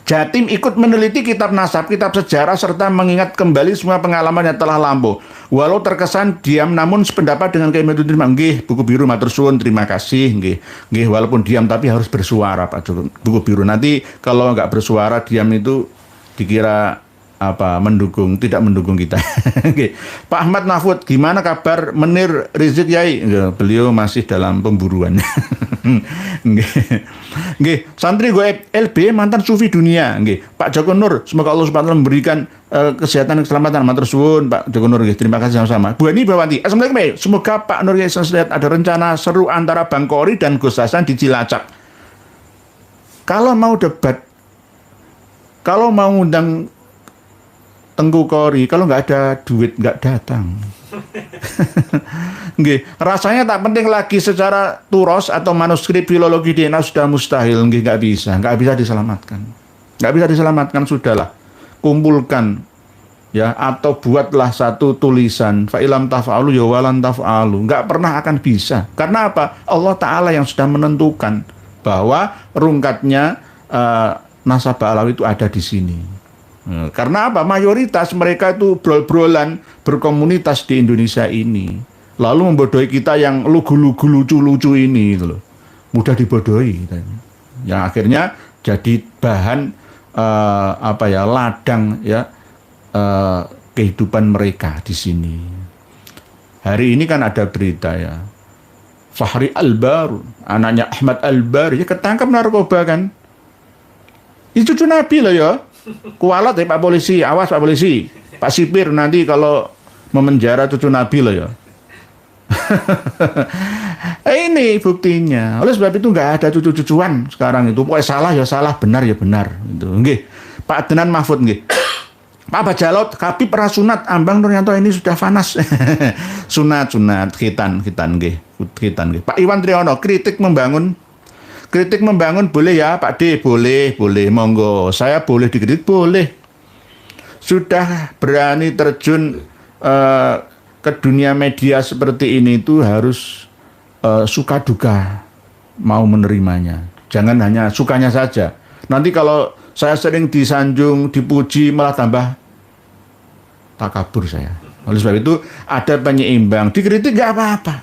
Speaker 1: Jatim ikut meneliti kitab nasab, kitab sejarah, serta mengingat kembali semua pengalaman yang telah lampau. Walau terkesan diam, namun sependapat dengan Kiai Medun terima. Nggih, buku biru matur suwun, terima kasih. Nggih, walaupun diam tapi harus bersuara, Pak Joko. Buku biru nanti kalau nggak bersuara, diam itu dikira mendukung, tidak mendukung kita. Pak Ahmad Mahfud, gimana kabar Menir Rizik Yai? Beliau masih dalam pemburuan. Santri gue LB mantan sufi dunia. Pak Joko Nur, semoga Allah SWT memberikan kesehatan dan keselamatan. Matur suwun Pak Joko Nur, terima kasih sama-sama. Bu Ani Bawanti, assalamualaikum. Semoga Pak Nur lihat ada rencana seru antara Bang Kori dan Gus Hasan di Cilacap. Kalau mau debat, kalau mau undang Tengku Kori, kalau nggak ada duit nggak datang. Rasanya tak penting lagi secara turos atau manuskrip filologi DNA sudah mustahil, nggak bisa diselamatkan, sudahlah, kumpulkan ya, atau buatlah satu tulisan, fa ilam taf'alu ya walan taf'alu, nggak pernah akan bisa. Karena apa? Allah Ta'ala yang sudah menentukan bahwa rungkatnya nasabah alawi itu ada di sini. Karena apa? Mayoritas mereka itu brol-brolan berkomunitas di Indonesia ini, lalu membodohi kita yang lugu-lugu lucu-lucu ini gitu loh. Mudah dibodohi, yang akhirnya jadi bahan ladang ya kehidupan mereka di sini. Hari ini kan ada berita ya, Fahri Albar, anaknya Ahmad Albar, ya ketangkap narkoba kan. Itu cucu Nabi loh ya. Kualat ya Pak Polisi, awas Pak Polisi, Pak Sipir nanti kalau memenjara cucu Nabi loh ya. Ini buktinya. Oleh sebab itu nggak ada cucu-cucuan sekarang itu. Pokoknya salah ya salah, benar ya benar. Itu. Nggih. Pak Adnan Mahfud nggih. Pak Bajalot, Habib rasunat, ambang ternyata ini sudah panas. sunat, khitan nggih. Khitan nggih. Pak Iwan Triyono, kritik membangun boleh ya Pak D, boleh, monggo. Saya boleh dikritik, boleh. Sudah berani terjun ke dunia media seperti ini itu harus suka duka mau menerimanya. Jangan hanya sukanya saja. Nanti kalau saya sering disanjung, dipuji malah tambah takabur saya. Oleh sebab itu ada penyeimbang. Dikritik nggak apa-apa.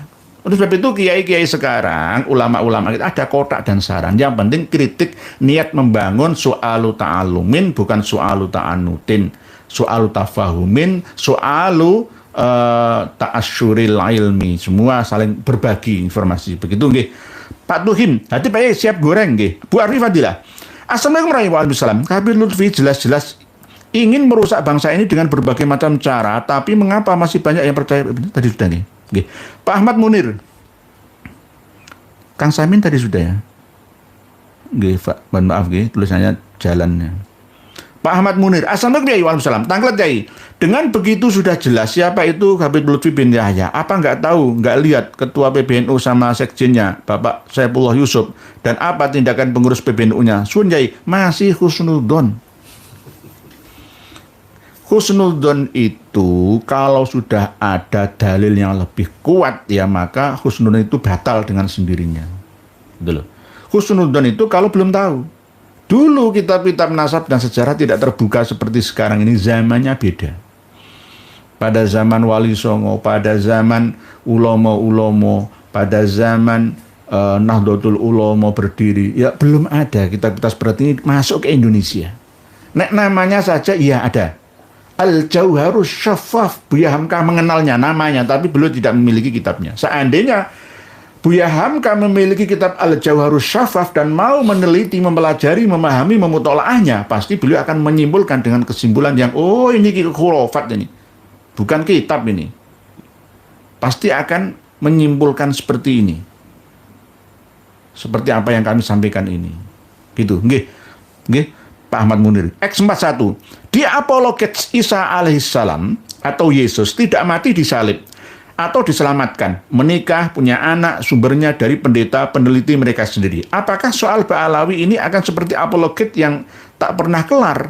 Speaker 1: Oleh sebab itu kiai-kiai sekarang, ulama-ulama kita ada kotak dan saran. Yang penting kritik niat membangun soalu ta'alumin bukan soalu ta'anutin. Soalu tafahumin, soalu ta'asyuril ilmi, semua saling berbagi informasi. Begitu nggih. Pak Tuhim, hati Pak siap goreng nggih. Bu Arfi Fadilah. Assalamualaikum warahmatullahi wabarakatuh. Habib Lutfi jelas-jelas ingin merusak bangsa ini dengan berbagai macam cara, tapi mengapa masih banyak yang percaya? Tadi sudah nih. Nggih. Pak Ahmad Munir. Kang Samin tadi sudah ya. Nggih, Pak. Mohon maaf nggih, tulisannya jalannya. Pak Ahmad Munir, Assalamualaikum warahmatullahi wabarakatuh. Tangklet Yai. Dengan begitu sudah jelas siapa itu Habib Lutfi bin Yahya. Apa nggak tahu, nggak lihat ketua PBNU sama sekjennya, Bapak Saifullah Yusuf. Dan apa tindakan pengurus PBNU-nya? Sun Yai, masih husnudon. Husnudon itu kalau sudah ada dalil yang lebih kuat ya maka husnudon itu batal dengan sendirinya. Gitu loh. Husnudon itu kalau belum tahu. Dulu kitab-kitab nasab dan sejarah tidak terbuka seperti sekarang ini, zamannya beda. Pada zaman Wali Songo, pada zaman Ulomo, pada zaman Nahdlatul Ulama berdiri, ya belum ada kitab-kitab seperti ini masuk ke Indonesia. Nek namanya saja iya ada. Al-Jauharus Syafaf, Buya Hamka mengenalnya namanya, tapi beliau tidak memiliki kitabnya. Seandainya Buya Hamka memiliki kitab Al-Jauharus Syafaf dan mau meneliti, mempelajari, memahami, memutolaahnya, pasti beliau akan menyimpulkan dengan kesimpulan yang, oh ini khurafat ini. Bukan kitab ini. Pasti akan menyimpulkan seperti ini. Seperti apa yang kami sampaikan ini. Gitu. Nggih. Pak Ahmad Munir. X41. Di apologet Isa alaihissalam atau Yesus tidak mati disalib atau diselamatkan, menikah, punya anak, sumbernya dari pendeta peneliti mereka sendiri. Apakah soal Ba'alawi ini akan seperti apologet yang tak pernah kelar?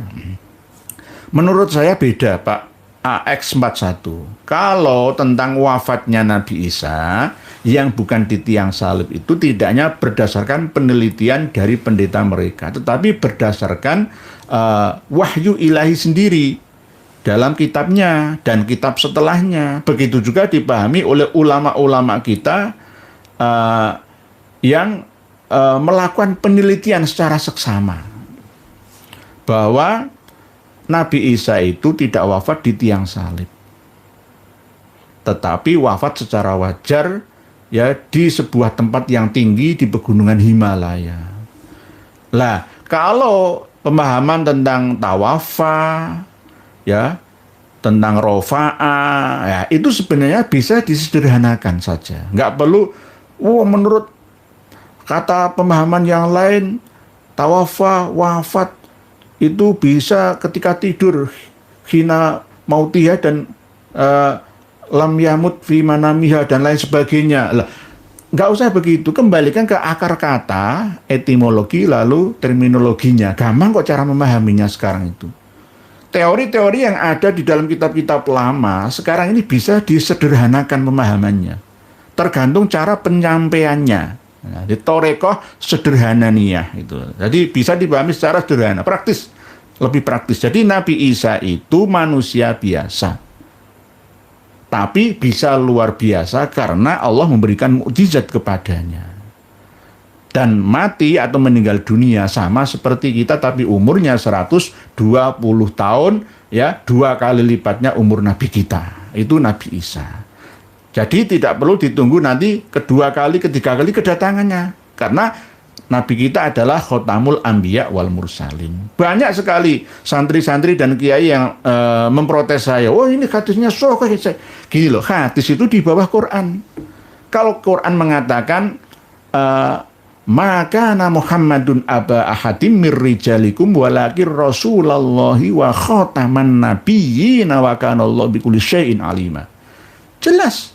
Speaker 1: Menurut saya beda, Pak AX41. Kalau tentang wafatnya Nabi Isa yang bukan di tiang salib itu tidaknya berdasarkan penelitian dari pendeta mereka, tetapi berdasarkan wahyu ilahi sendiri dalam kitabnya dan kitab setelahnya. Begitu juga dipahami oleh ulama-ulama kita yang melakukan penelitian secara seksama bahwa Nabi Isa itu tidak wafat di tiang salib, tetapi wafat secara wajar ya di sebuah tempat yang tinggi di pegunungan Himalaya. Lah, kalau pemahaman tentang tawafa ya, tentang rofa'ah, ya, itu sebenarnya bisa disederhanakan saja. Nggak perlu, menurut kata pemahaman yang lain, tawafa, wafat, itu bisa ketika tidur, hina mautiyah dan lam yamut fi manamiha dan lain sebagainya. Lah, nggak usah begitu, kembalikan ke akar kata, etimologi, lalu terminologinya. Gampang kok cara memahaminya sekarang itu. Teori-teori yang ada di dalam kitab-kitab lama sekarang ini bisa disederhanakan pemahamannya. Tergantung cara penyampaiannya. Nah, di Torekoh sederhana niyah itu. Jadi bisa dipahami secara sederhana, praktis, lebih praktis. Jadi Nabi Isa itu manusia biasa, tapi bisa luar biasa karena Allah memberikan mukjizat kepadanya. Dan mati atau meninggal dunia sama seperti kita, tapi umurnya 120 tahun, ya, 2 kali lipatnya umur Nabi kita. Itu Nabi Isa. Jadi tidak perlu ditunggu nanti kedua kali, ketiga kali kedatangannya. Karena Nabi kita adalah khotamul anbiya wal mursalin. Banyak sekali santri-santri dan kiai yang memprotes saya. Oh ini hadisnya sahih. Gini loh, hadis itu di bawah Quran. Kalau Quran mengatakan maka Muhammadun aba ahadim mir rijalikum walakin rasulallahi wa khataman nabiyyin wa kana Allah bikulli syai'in alima. Jelas.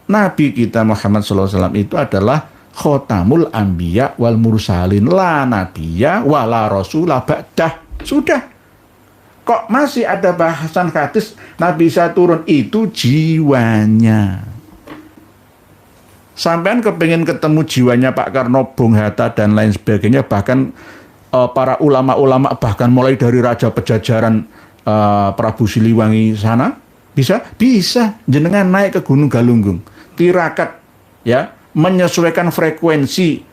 Speaker 1: Nabi kita Muhammad SAW itu adalah khotamul anbiya wal mursalin, la nabiyya wala rasulah ba'dah. Sudah. Kok masih ada bahasan hadis Nabi Isa turun? Itu jiwanya. Sampean kepengen ketemu jiwanya Pak Karno, Bung Hatta dan lain sebagainya, bahkan para ulama-ulama, bahkan mulai dari Raja Pejajaran Prabu Siliwangi sana, bisa jenengan naik ke Gunung Galunggung, tirakat ya, menyesuaikan frekuensi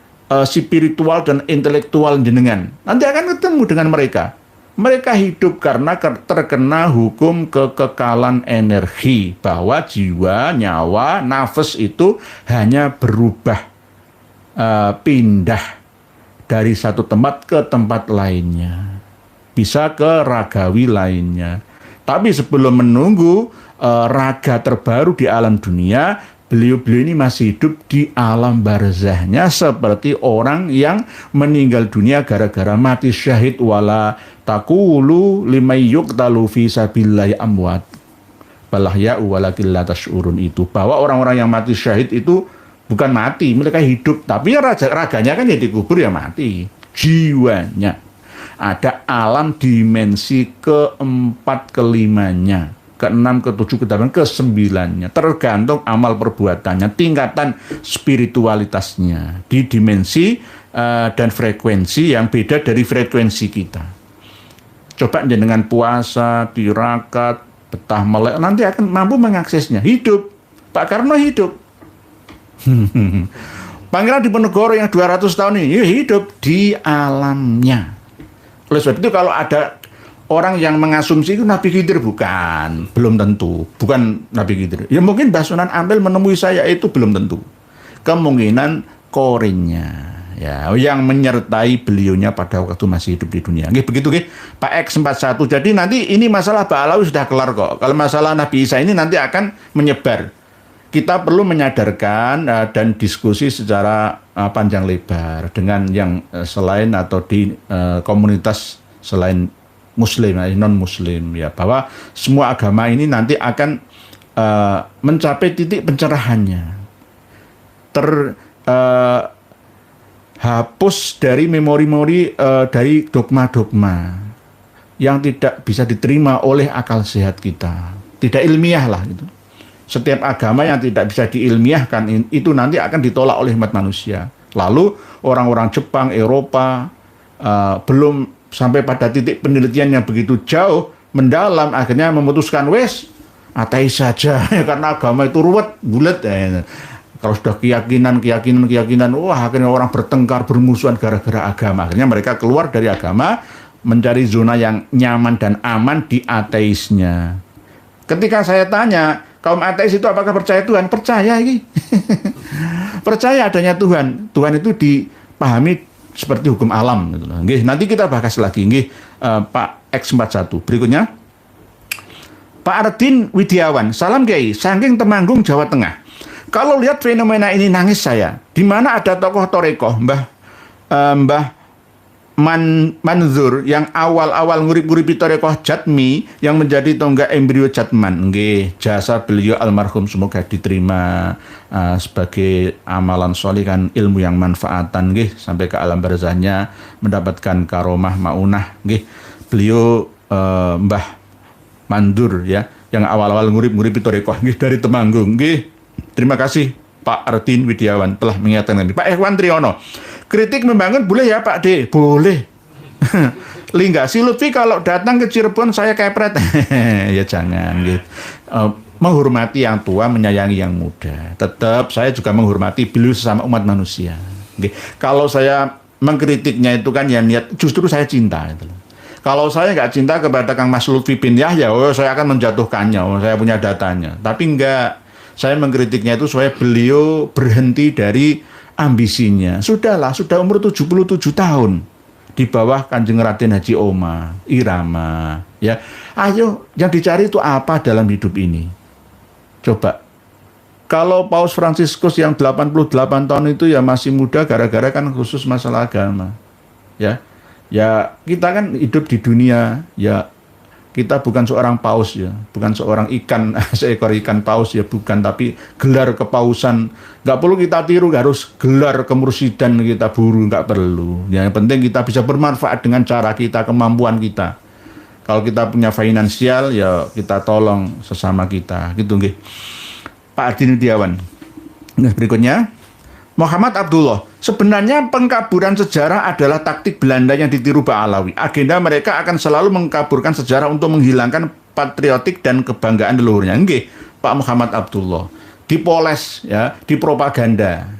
Speaker 1: spiritual dan intelektual jenengan. Nanti akan ketemu dengan mereka. Mereka hidup karena terkena hukum kekekalan energi, bahwa jiwa, nyawa, nafas itu hanya berubah, pindah dari satu tempat ke tempat lainnya, bisa ke ragawi lainnya. Tapi sebelum menunggu raga terbaru di alam dunia, beliau-beliau ini masih hidup di alam barzahnya, seperti orang yang meninggal dunia gara-gara mati syahid. Wala taqulu limay yuqtalu fi sabilillahi amwat bal ahya'u walakin la tash'urun, itu bahwa orang-orang yang mati syahid itu bukan mati, mereka hidup, tapi ya raganya kan ya dikubur, ya mati. Jiwanya ada alam dimensi keempat, kelimanya, keenam, ketujuh, kedelapan, kesembilannya, tergantung amal perbuatannya, tingkatan spiritualitasnya di dimensi dan frekuensi yang beda dari frekuensi kita. Coba dengan puasa, tirakat, betah melek, nanti akan mampu mengaksesnya. Hidup. Pak Karno hidup. Pangeran Diponegoro yang 200 tahun ini hidup di alamnya. Oleh sebab itu kalau ada orang yang mengasumsi itu Nabi Khidir, bukan, belum tentu, bukan Nabi Khidir. Ya mungkin Mbah Sunan Ampel menemui saya itu belum tentu. Kemungkinan korinnya, ya, yang menyertai beliaunya pada waktu masih hidup di dunia. Nggih, begitu nggih, Pak X41. Jadi nanti ini masalah Ba'alawi sudah kelar kok. Kalau masalah Nabi Isa ini nanti akan menyebar. Kita perlu menyadarkan dan diskusi secara panjang lebar dengan yang selain atau di komunitas selain Muslim, non Muslim, ya, bahwa semua agama ini nanti akan mencapai titik pencerahannya, hapus dari memori-memori dari dogma-dogma yang tidak bisa diterima oleh akal sehat kita, tidak ilmiah lah gitu. Setiap agama yang tidak bisa diilmiahkan itu nanti akan ditolak oleh umat manusia. Lalu orang-orang Jepang, Eropa belum sampai pada titik penelitian yang begitu jauh, mendalam, akhirnya memutuskan wes ateis saja karena agama itu ruwet, bulat. Kalau sudah keyakinan, wah akhirnya orang bertengkar, bermusuhan gara-gara agama. Akhirnya mereka keluar dari agama, mencari zona yang nyaman dan aman di ateisnya. Ketika saya tanya, kaum ateis itu apakah percaya Tuhan? Percaya ini. Percaya adanya Tuhan. Tuhan itu dipahami seperti hukum alam. Gitu. Nanti kita bahas lagi. Pak X41. Berikutnya. Pak Ardin Widiawan. Salam Kiai. Saking Temanggung, Jawa Tengah. Kalau lihat fenomena ini nangis saya. Di mana ada tokoh torekoh, Mbah Manzur yang awal-awal ngurip-nguripi torekoh Jatmi yang menjadi tonggak embrio Jatman. Nggih, jasa beliau almarhum semoga diterima sebagai amalan solih kan, ilmu yang manfaatan nggih sampai ke alam barzahnya, mendapatkan karomah maunah nggih. Beliau Mbah Mandur ya yang awal-awal ngurip-nguripi torekoh nggih dari Temanggung nggih. Terima kasih Pak Ardin Widiawan telah mengingatkan kami. Pak Ikhwan Triyono, kritik membangun boleh ya Pak D? Boleh. Linggasi Lutfi kalau datang ke Cirebon saya kepret. Ya jangan gitu. Menghormati yang tua, menyayangi yang muda. Tetap saya juga menghormati beliau sesama umat manusia. Kalau saya mengkritiknya itu kan ya niat justru saya cinta gitu. Kalau saya nggak cinta kepada Kang Mas Lutfi bin Yahya, saya akan menjatuhkannya, saya punya datanya. Tapi enggak, saya mengkritiknya itu supaya beliau berhenti dari ambisinya. Sudahlah, sudah umur 77 tahun. Di bawah Kanjeng Raden Haji Oma Irama, ya. Ayo, yang dicari itu apa dalam hidup ini? Coba. Kalau Paus Fransiskus yang 88 tahun itu ya masih muda gara-gara kan khusus masalah agama. Ya. Ya, kita kan hidup di dunia, ya kita bukan seorang paus ya, bukan seorang ikan, seekor ikan paus ya, bukan, tapi gelar kepausan nggak perlu kita tiru, nggak harus gelar kemursidan kita buru, nggak perlu. Yang penting kita bisa bermanfaat dengan cara kita, kemampuan kita. Kalau kita punya finansial ya kita tolong sesama kita, gitu nggih. Pak Adi Nudiawan. Nah, berikutnya Muhammad Abdullah. Sebenarnya pengkaburan sejarah adalah taktik Belanda yang ditiru Ba'alawi. Agenda mereka akan selalu mengkaburkan sejarah untuk menghilangkan patriotik dan kebanggaan leluhurnya. Nggih, Pak Muhammad Abdullah. Dipoles ya, dipropaganda.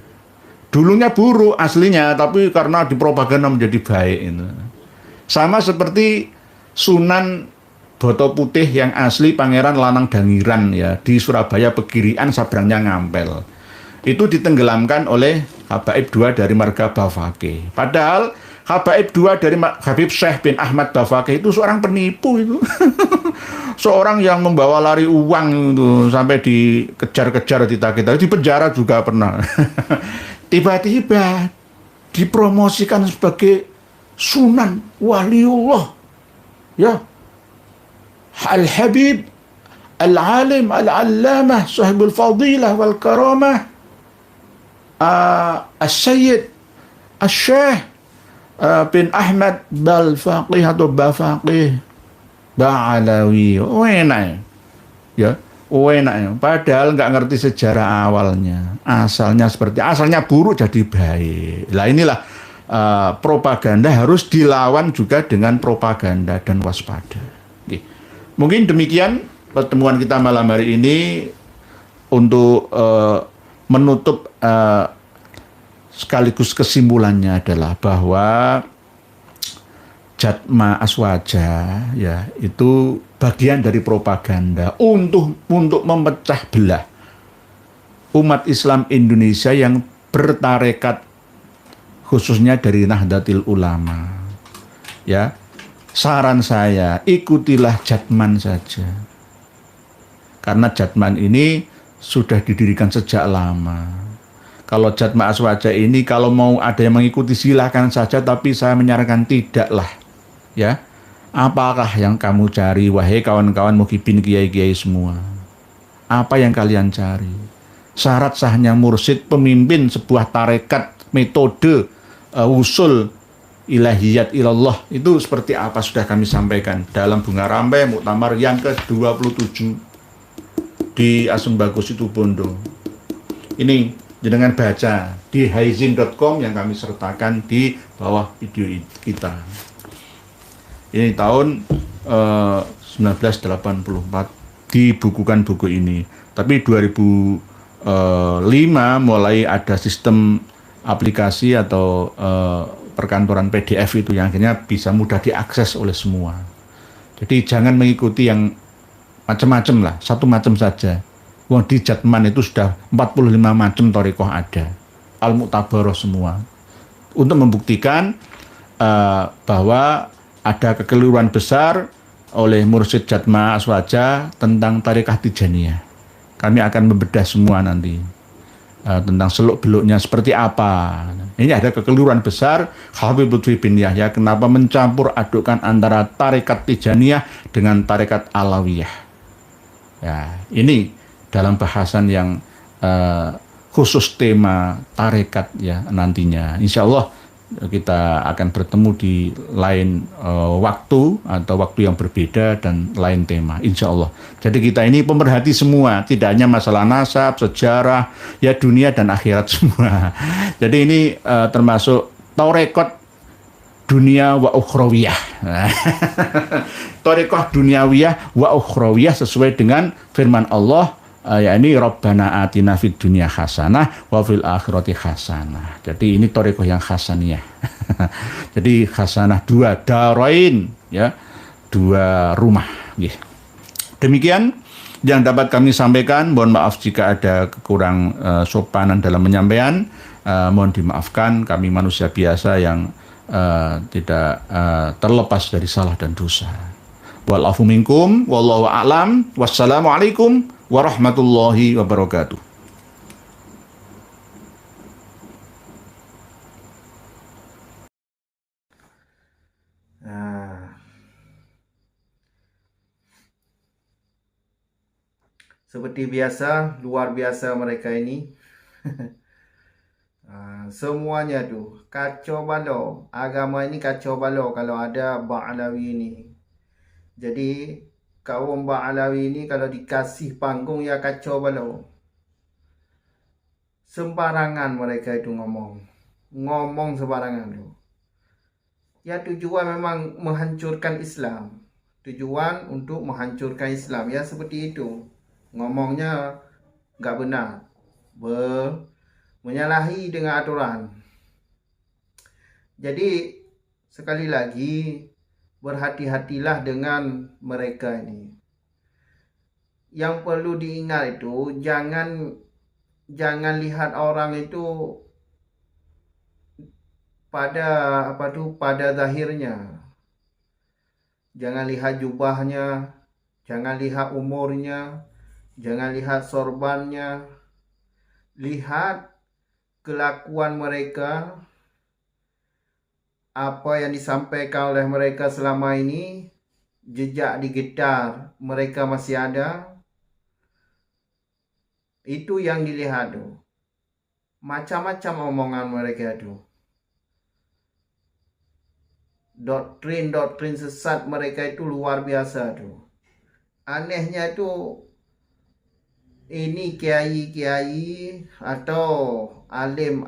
Speaker 1: Dulunya buruk aslinya, tapi karena dipropaganda menjadi baik itu. Sama seperti Sunan Boto Putih yang asli Pangeran Lanang Dangiran ya, di Surabaya Pegirian sabrangnya Ngampel. Itu ditenggelamkan oleh Habaib II dari marga Bafaqih. Padahal Habaib II dari Habib Syekh bin Ahmad Bafaqih itu seorang penipu itu. Seorang yang membawa lari uang itu sampai dikejar-kejar kita di penjara juga pernah. Tiba-tiba dipromosikan sebagai Sunan Waliullah. Ya. Al-Habib Al-Alim Al-Allamah Sahibul Fadilah wal Karamah Al-Sayyid Al-Syekh bin Ahmad Bal-Faqih atau Bafaqih Ba'alawi. Enak ya, enak ya. Padahal nggak ngerti sejarah awalnya, asalnya buruk jadi baik. Lah inilah propaganda harus dilawan juga dengan propaganda dan waspada. Oke. Mungkin demikian pertemuan kita malam hari ini untuk menutup sekaligus kesimpulannya adalah bahwa Jatma Aswaja ya itu bagian dari propaganda untuk memecah belah umat Islam Indonesia yang bertarekat khususnya dari Nahdlatul Ulama. Ya, saran saya ikutilah Jatman saja, karena Jatman ini sudah didirikan sejak lama. Kalau Jatma Aswaja ini kalau mau ada yang mengikuti silahkan saja, tapi saya menyarankan tidaklah. Ya, apakah yang kamu cari, wahai kawan-kawan muhibin kiai-kiai semua? Apa yang kalian cari? Syarat sahnya mursyid, pemimpin sebuah tarekat, metode usul ilahiyat ilallah itu seperti apa sudah kami sampaikan dalam Bunga Rampai Muktamar yang ke-27 di Asembako Situbondo. Ini jenengan baca di haizin.com yang kami sertakan di bawah video kita. Ini tahun 1984 dibukukan buku ini. Tapi 2005 mulai ada sistem aplikasi atau perkantoran PDF itu yang akhirnya bisa mudah diakses oleh semua. Jadi jangan mengikuti yang macam-macam lah, satu macam saja. Wong di Jatman itu sudah 45 macam thariqah ada. Al-Mu'tabarah semua. Untuk membuktikan bahwa ada kekeliruan besar oleh Mursyid Jatma Aswaja tentang Tariqah Tijaniyah. Kami akan membedah semua nanti tentang seluk-beluknya seperti apa. Ini ada kekeliruan besar Habib Lutfi bin Yahya kenapa mencampur adukan antara Tariqat Tijaniyah dengan Tariqat Alawiyah. Ya, ini dalam bahasan yang khusus tema tarekat ya nantinya. Insya Allah kita akan bertemu di lain waktu atau waktu yang berbeda dan lain tema, insya Allah. Jadi kita ini pemerhati semua, tidak hanya masalah nasab, sejarah, ya dunia dan akhirat semua. Jadi ini termasuk tarekat dunia wa ukhrawiyah. Tarekat duniawiyah wa ukhrawiyah sesuai dengan firman Allah. Yakni Rabbana atina fid dunya hasanah wa fil akhirati hasanah. Jadi ini thariqah yang hasaniyah. Jadi hasanah dua darain ya, dua rumah. Demikian yang dapat kami sampaikan. Mohon maaf jika ada kekurang sopanan dalam menyampaikan. Mohon dimaafkan, kami manusia biasa yang tidak terlepas dari salah dan dosa. Wal afu minkum, wallahu a'lam, wassalamualaikum warahmatullahi wabarakatuh.
Speaker 2: Seperti biasa, luar biasa mereka ini. Semuanya tu kacau balau. Agama ini kacau balau kalau ada Ba'alawi ini. Jadi kaum Ba'alawi ini kalau dikasih panggung ya kacau balau. Sembarangan mereka itu ngomong sembarangan tu. Ya tujuan memang menghancurkan Islam. Tujuan untuk menghancurkan Islam. Ya seperti itu. Ngomongnya nggak benar. Menyalahi dengan aturan. Jadi sekali lagi berhati-hatilah dengan mereka ini. Yang perlu diingat itu jangan lihat orang itu pada zahirnya. Jangan lihat jubahnya, jangan lihat umurnya, jangan lihat sorbannya. Lihat kelakuan mereka, apa yang disampaikan oleh mereka selama ini, jejak digital mereka masih ada. Itu yang dilihat tu. Macam-macam omongan mereka tu. Doktrin sesat mereka itu luar biasa tu. Anehnya tu, ini kiai-kiai atau alim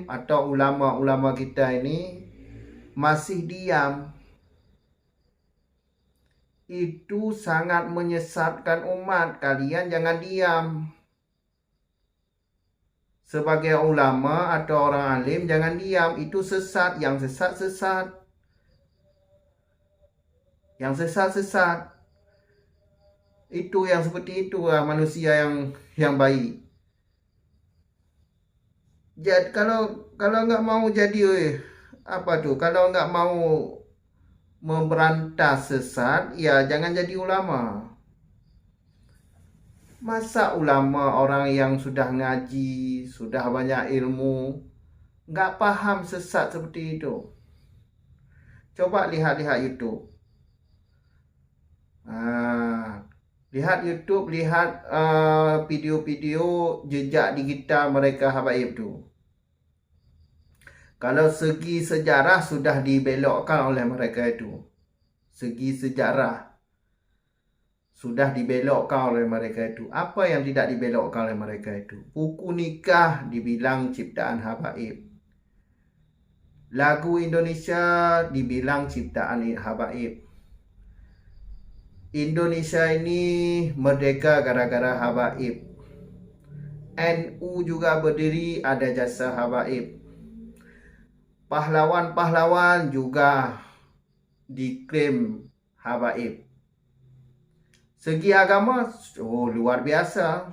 Speaker 2: atau ulama-ulama kita ini masih diam. Itu sangat menyesatkan umat. Kalian jangan diam. Sebagai ulama atau orang alim jangan diam. Itu sesat. Yang sesat. Yang sesat. Itu yang seperti itu manusia yang baik. Jadi kalau nggak mau jadi kalau nggak mau memberantas sesat, ya jangan jadi ulama. Masa ulama orang yang sudah ngaji, sudah banyak ilmu, nggak paham sesat seperti itu? Coba lihat YouTube. Lihat YouTube, lihat video-video jejak digital mereka habaib tu. Kalau segi sejarah sudah dibelokkan oleh mereka itu. Segi sejarah sudah dibelokkan oleh mereka itu. Apa yang tidak dibelokkan oleh mereka itu? Buku nikah dibilang ciptaan habaib. Lagu Indonesia dibilang ciptaan habaib. Indonesia ini merdeka gara-gara habaib. NU juga berdiri ada jasa habaib. Pahlawan-pahlawan juga diklaim habaib. Segi agama, luar biasa.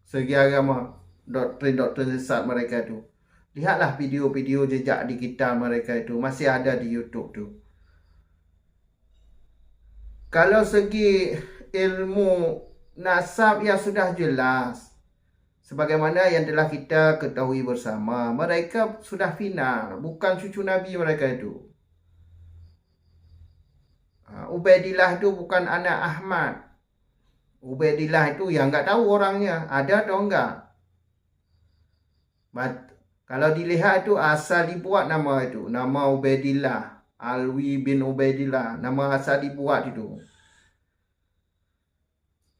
Speaker 2: Segi agama, doktrin sesat mereka itu. Lihatlah video-video jejak digital mereka itu. Masih ada di YouTube tu. Kalau segi ilmu nasab ya sudah jelas. Sebagaimana yang telah kita ketahui bersama, mereka sudah final. Bukan cucu Nabi mereka itu. Ubaidillah itu bukan anak Ahmad. Ubaidillah itu yang enggak tahu orangnya. Ada atau enggak? Kalau dilihat itu asal dibuat nama itu. Nama Ubaidillah. Alwi bin Ubaidillah. Nama asal dibuat itu.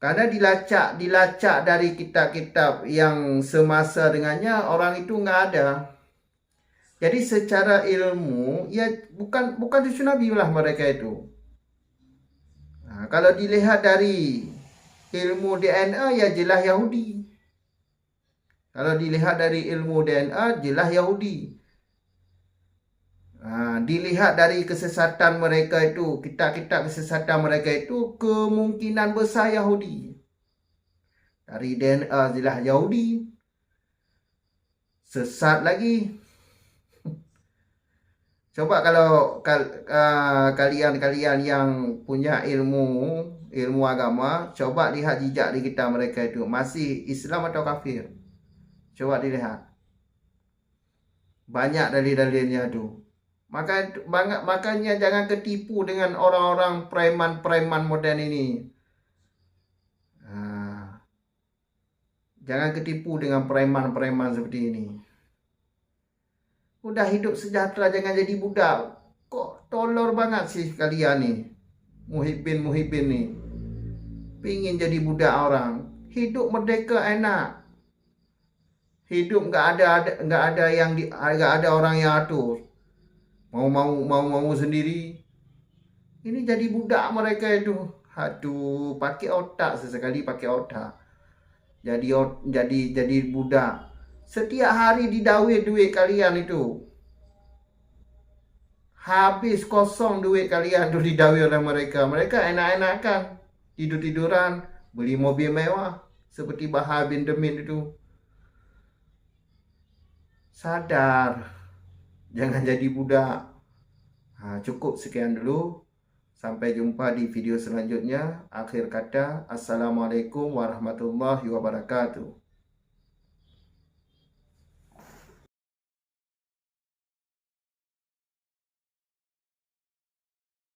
Speaker 2: Karena dilacak dari kitab-kitab yang semasa dengannya, orang itu enggak ada. Jadi secara ilmu, ya bukan cucu Nabi lah mereka itu. Kalau dilihat dari ilmu DNA, ya jelas Yahudi. Kalau dilihat dari ilmu DNA, jelas Yahudi. Dilihat dari kesesatan mereka itu, kitab-kitab kesesatan mereka itu, kemungkinan besar Yahudi. Dari DNA jelas Yahudi. sesat lagi. Coba kalau kalian yang punya ilmu agama, coba lihat jejak digital mereka itu masih Islam atau kafir. Coba dilihat. Banyak dalil-dalilnya tu. Makanya jangan ketipu dengan orang-orang preman-preman moden ini. Jangan ketipu dengan preman-preman seperti ini. Udah hidup sejahtera, jangan jadi budak. Kok tolol banget sih kalian nih. Muhibin nih. Pingin jadi budak orang. Hidup merdeka enak. Hidup nggak ada orang yang atur. Mau sendiri. Ini jadi budak mereka itu. Aduh, pakai otak sesekali, pakai otak. Jadi budak. Setiap hari didawai duit kalian itu. Habis kosong duit kalian tu didawai oleh mereka. Mereka enak-enakan. Tidur-tiduran. Beli mobil mewah. Seperti Bahar bin Demin itu. Sadar. Jangan jadi budak. Cukup sekian dulu. Sampai jumpa di video selanjutnya. Akhir kata, Assalamualaikum warahmatullahi wabarakatuh.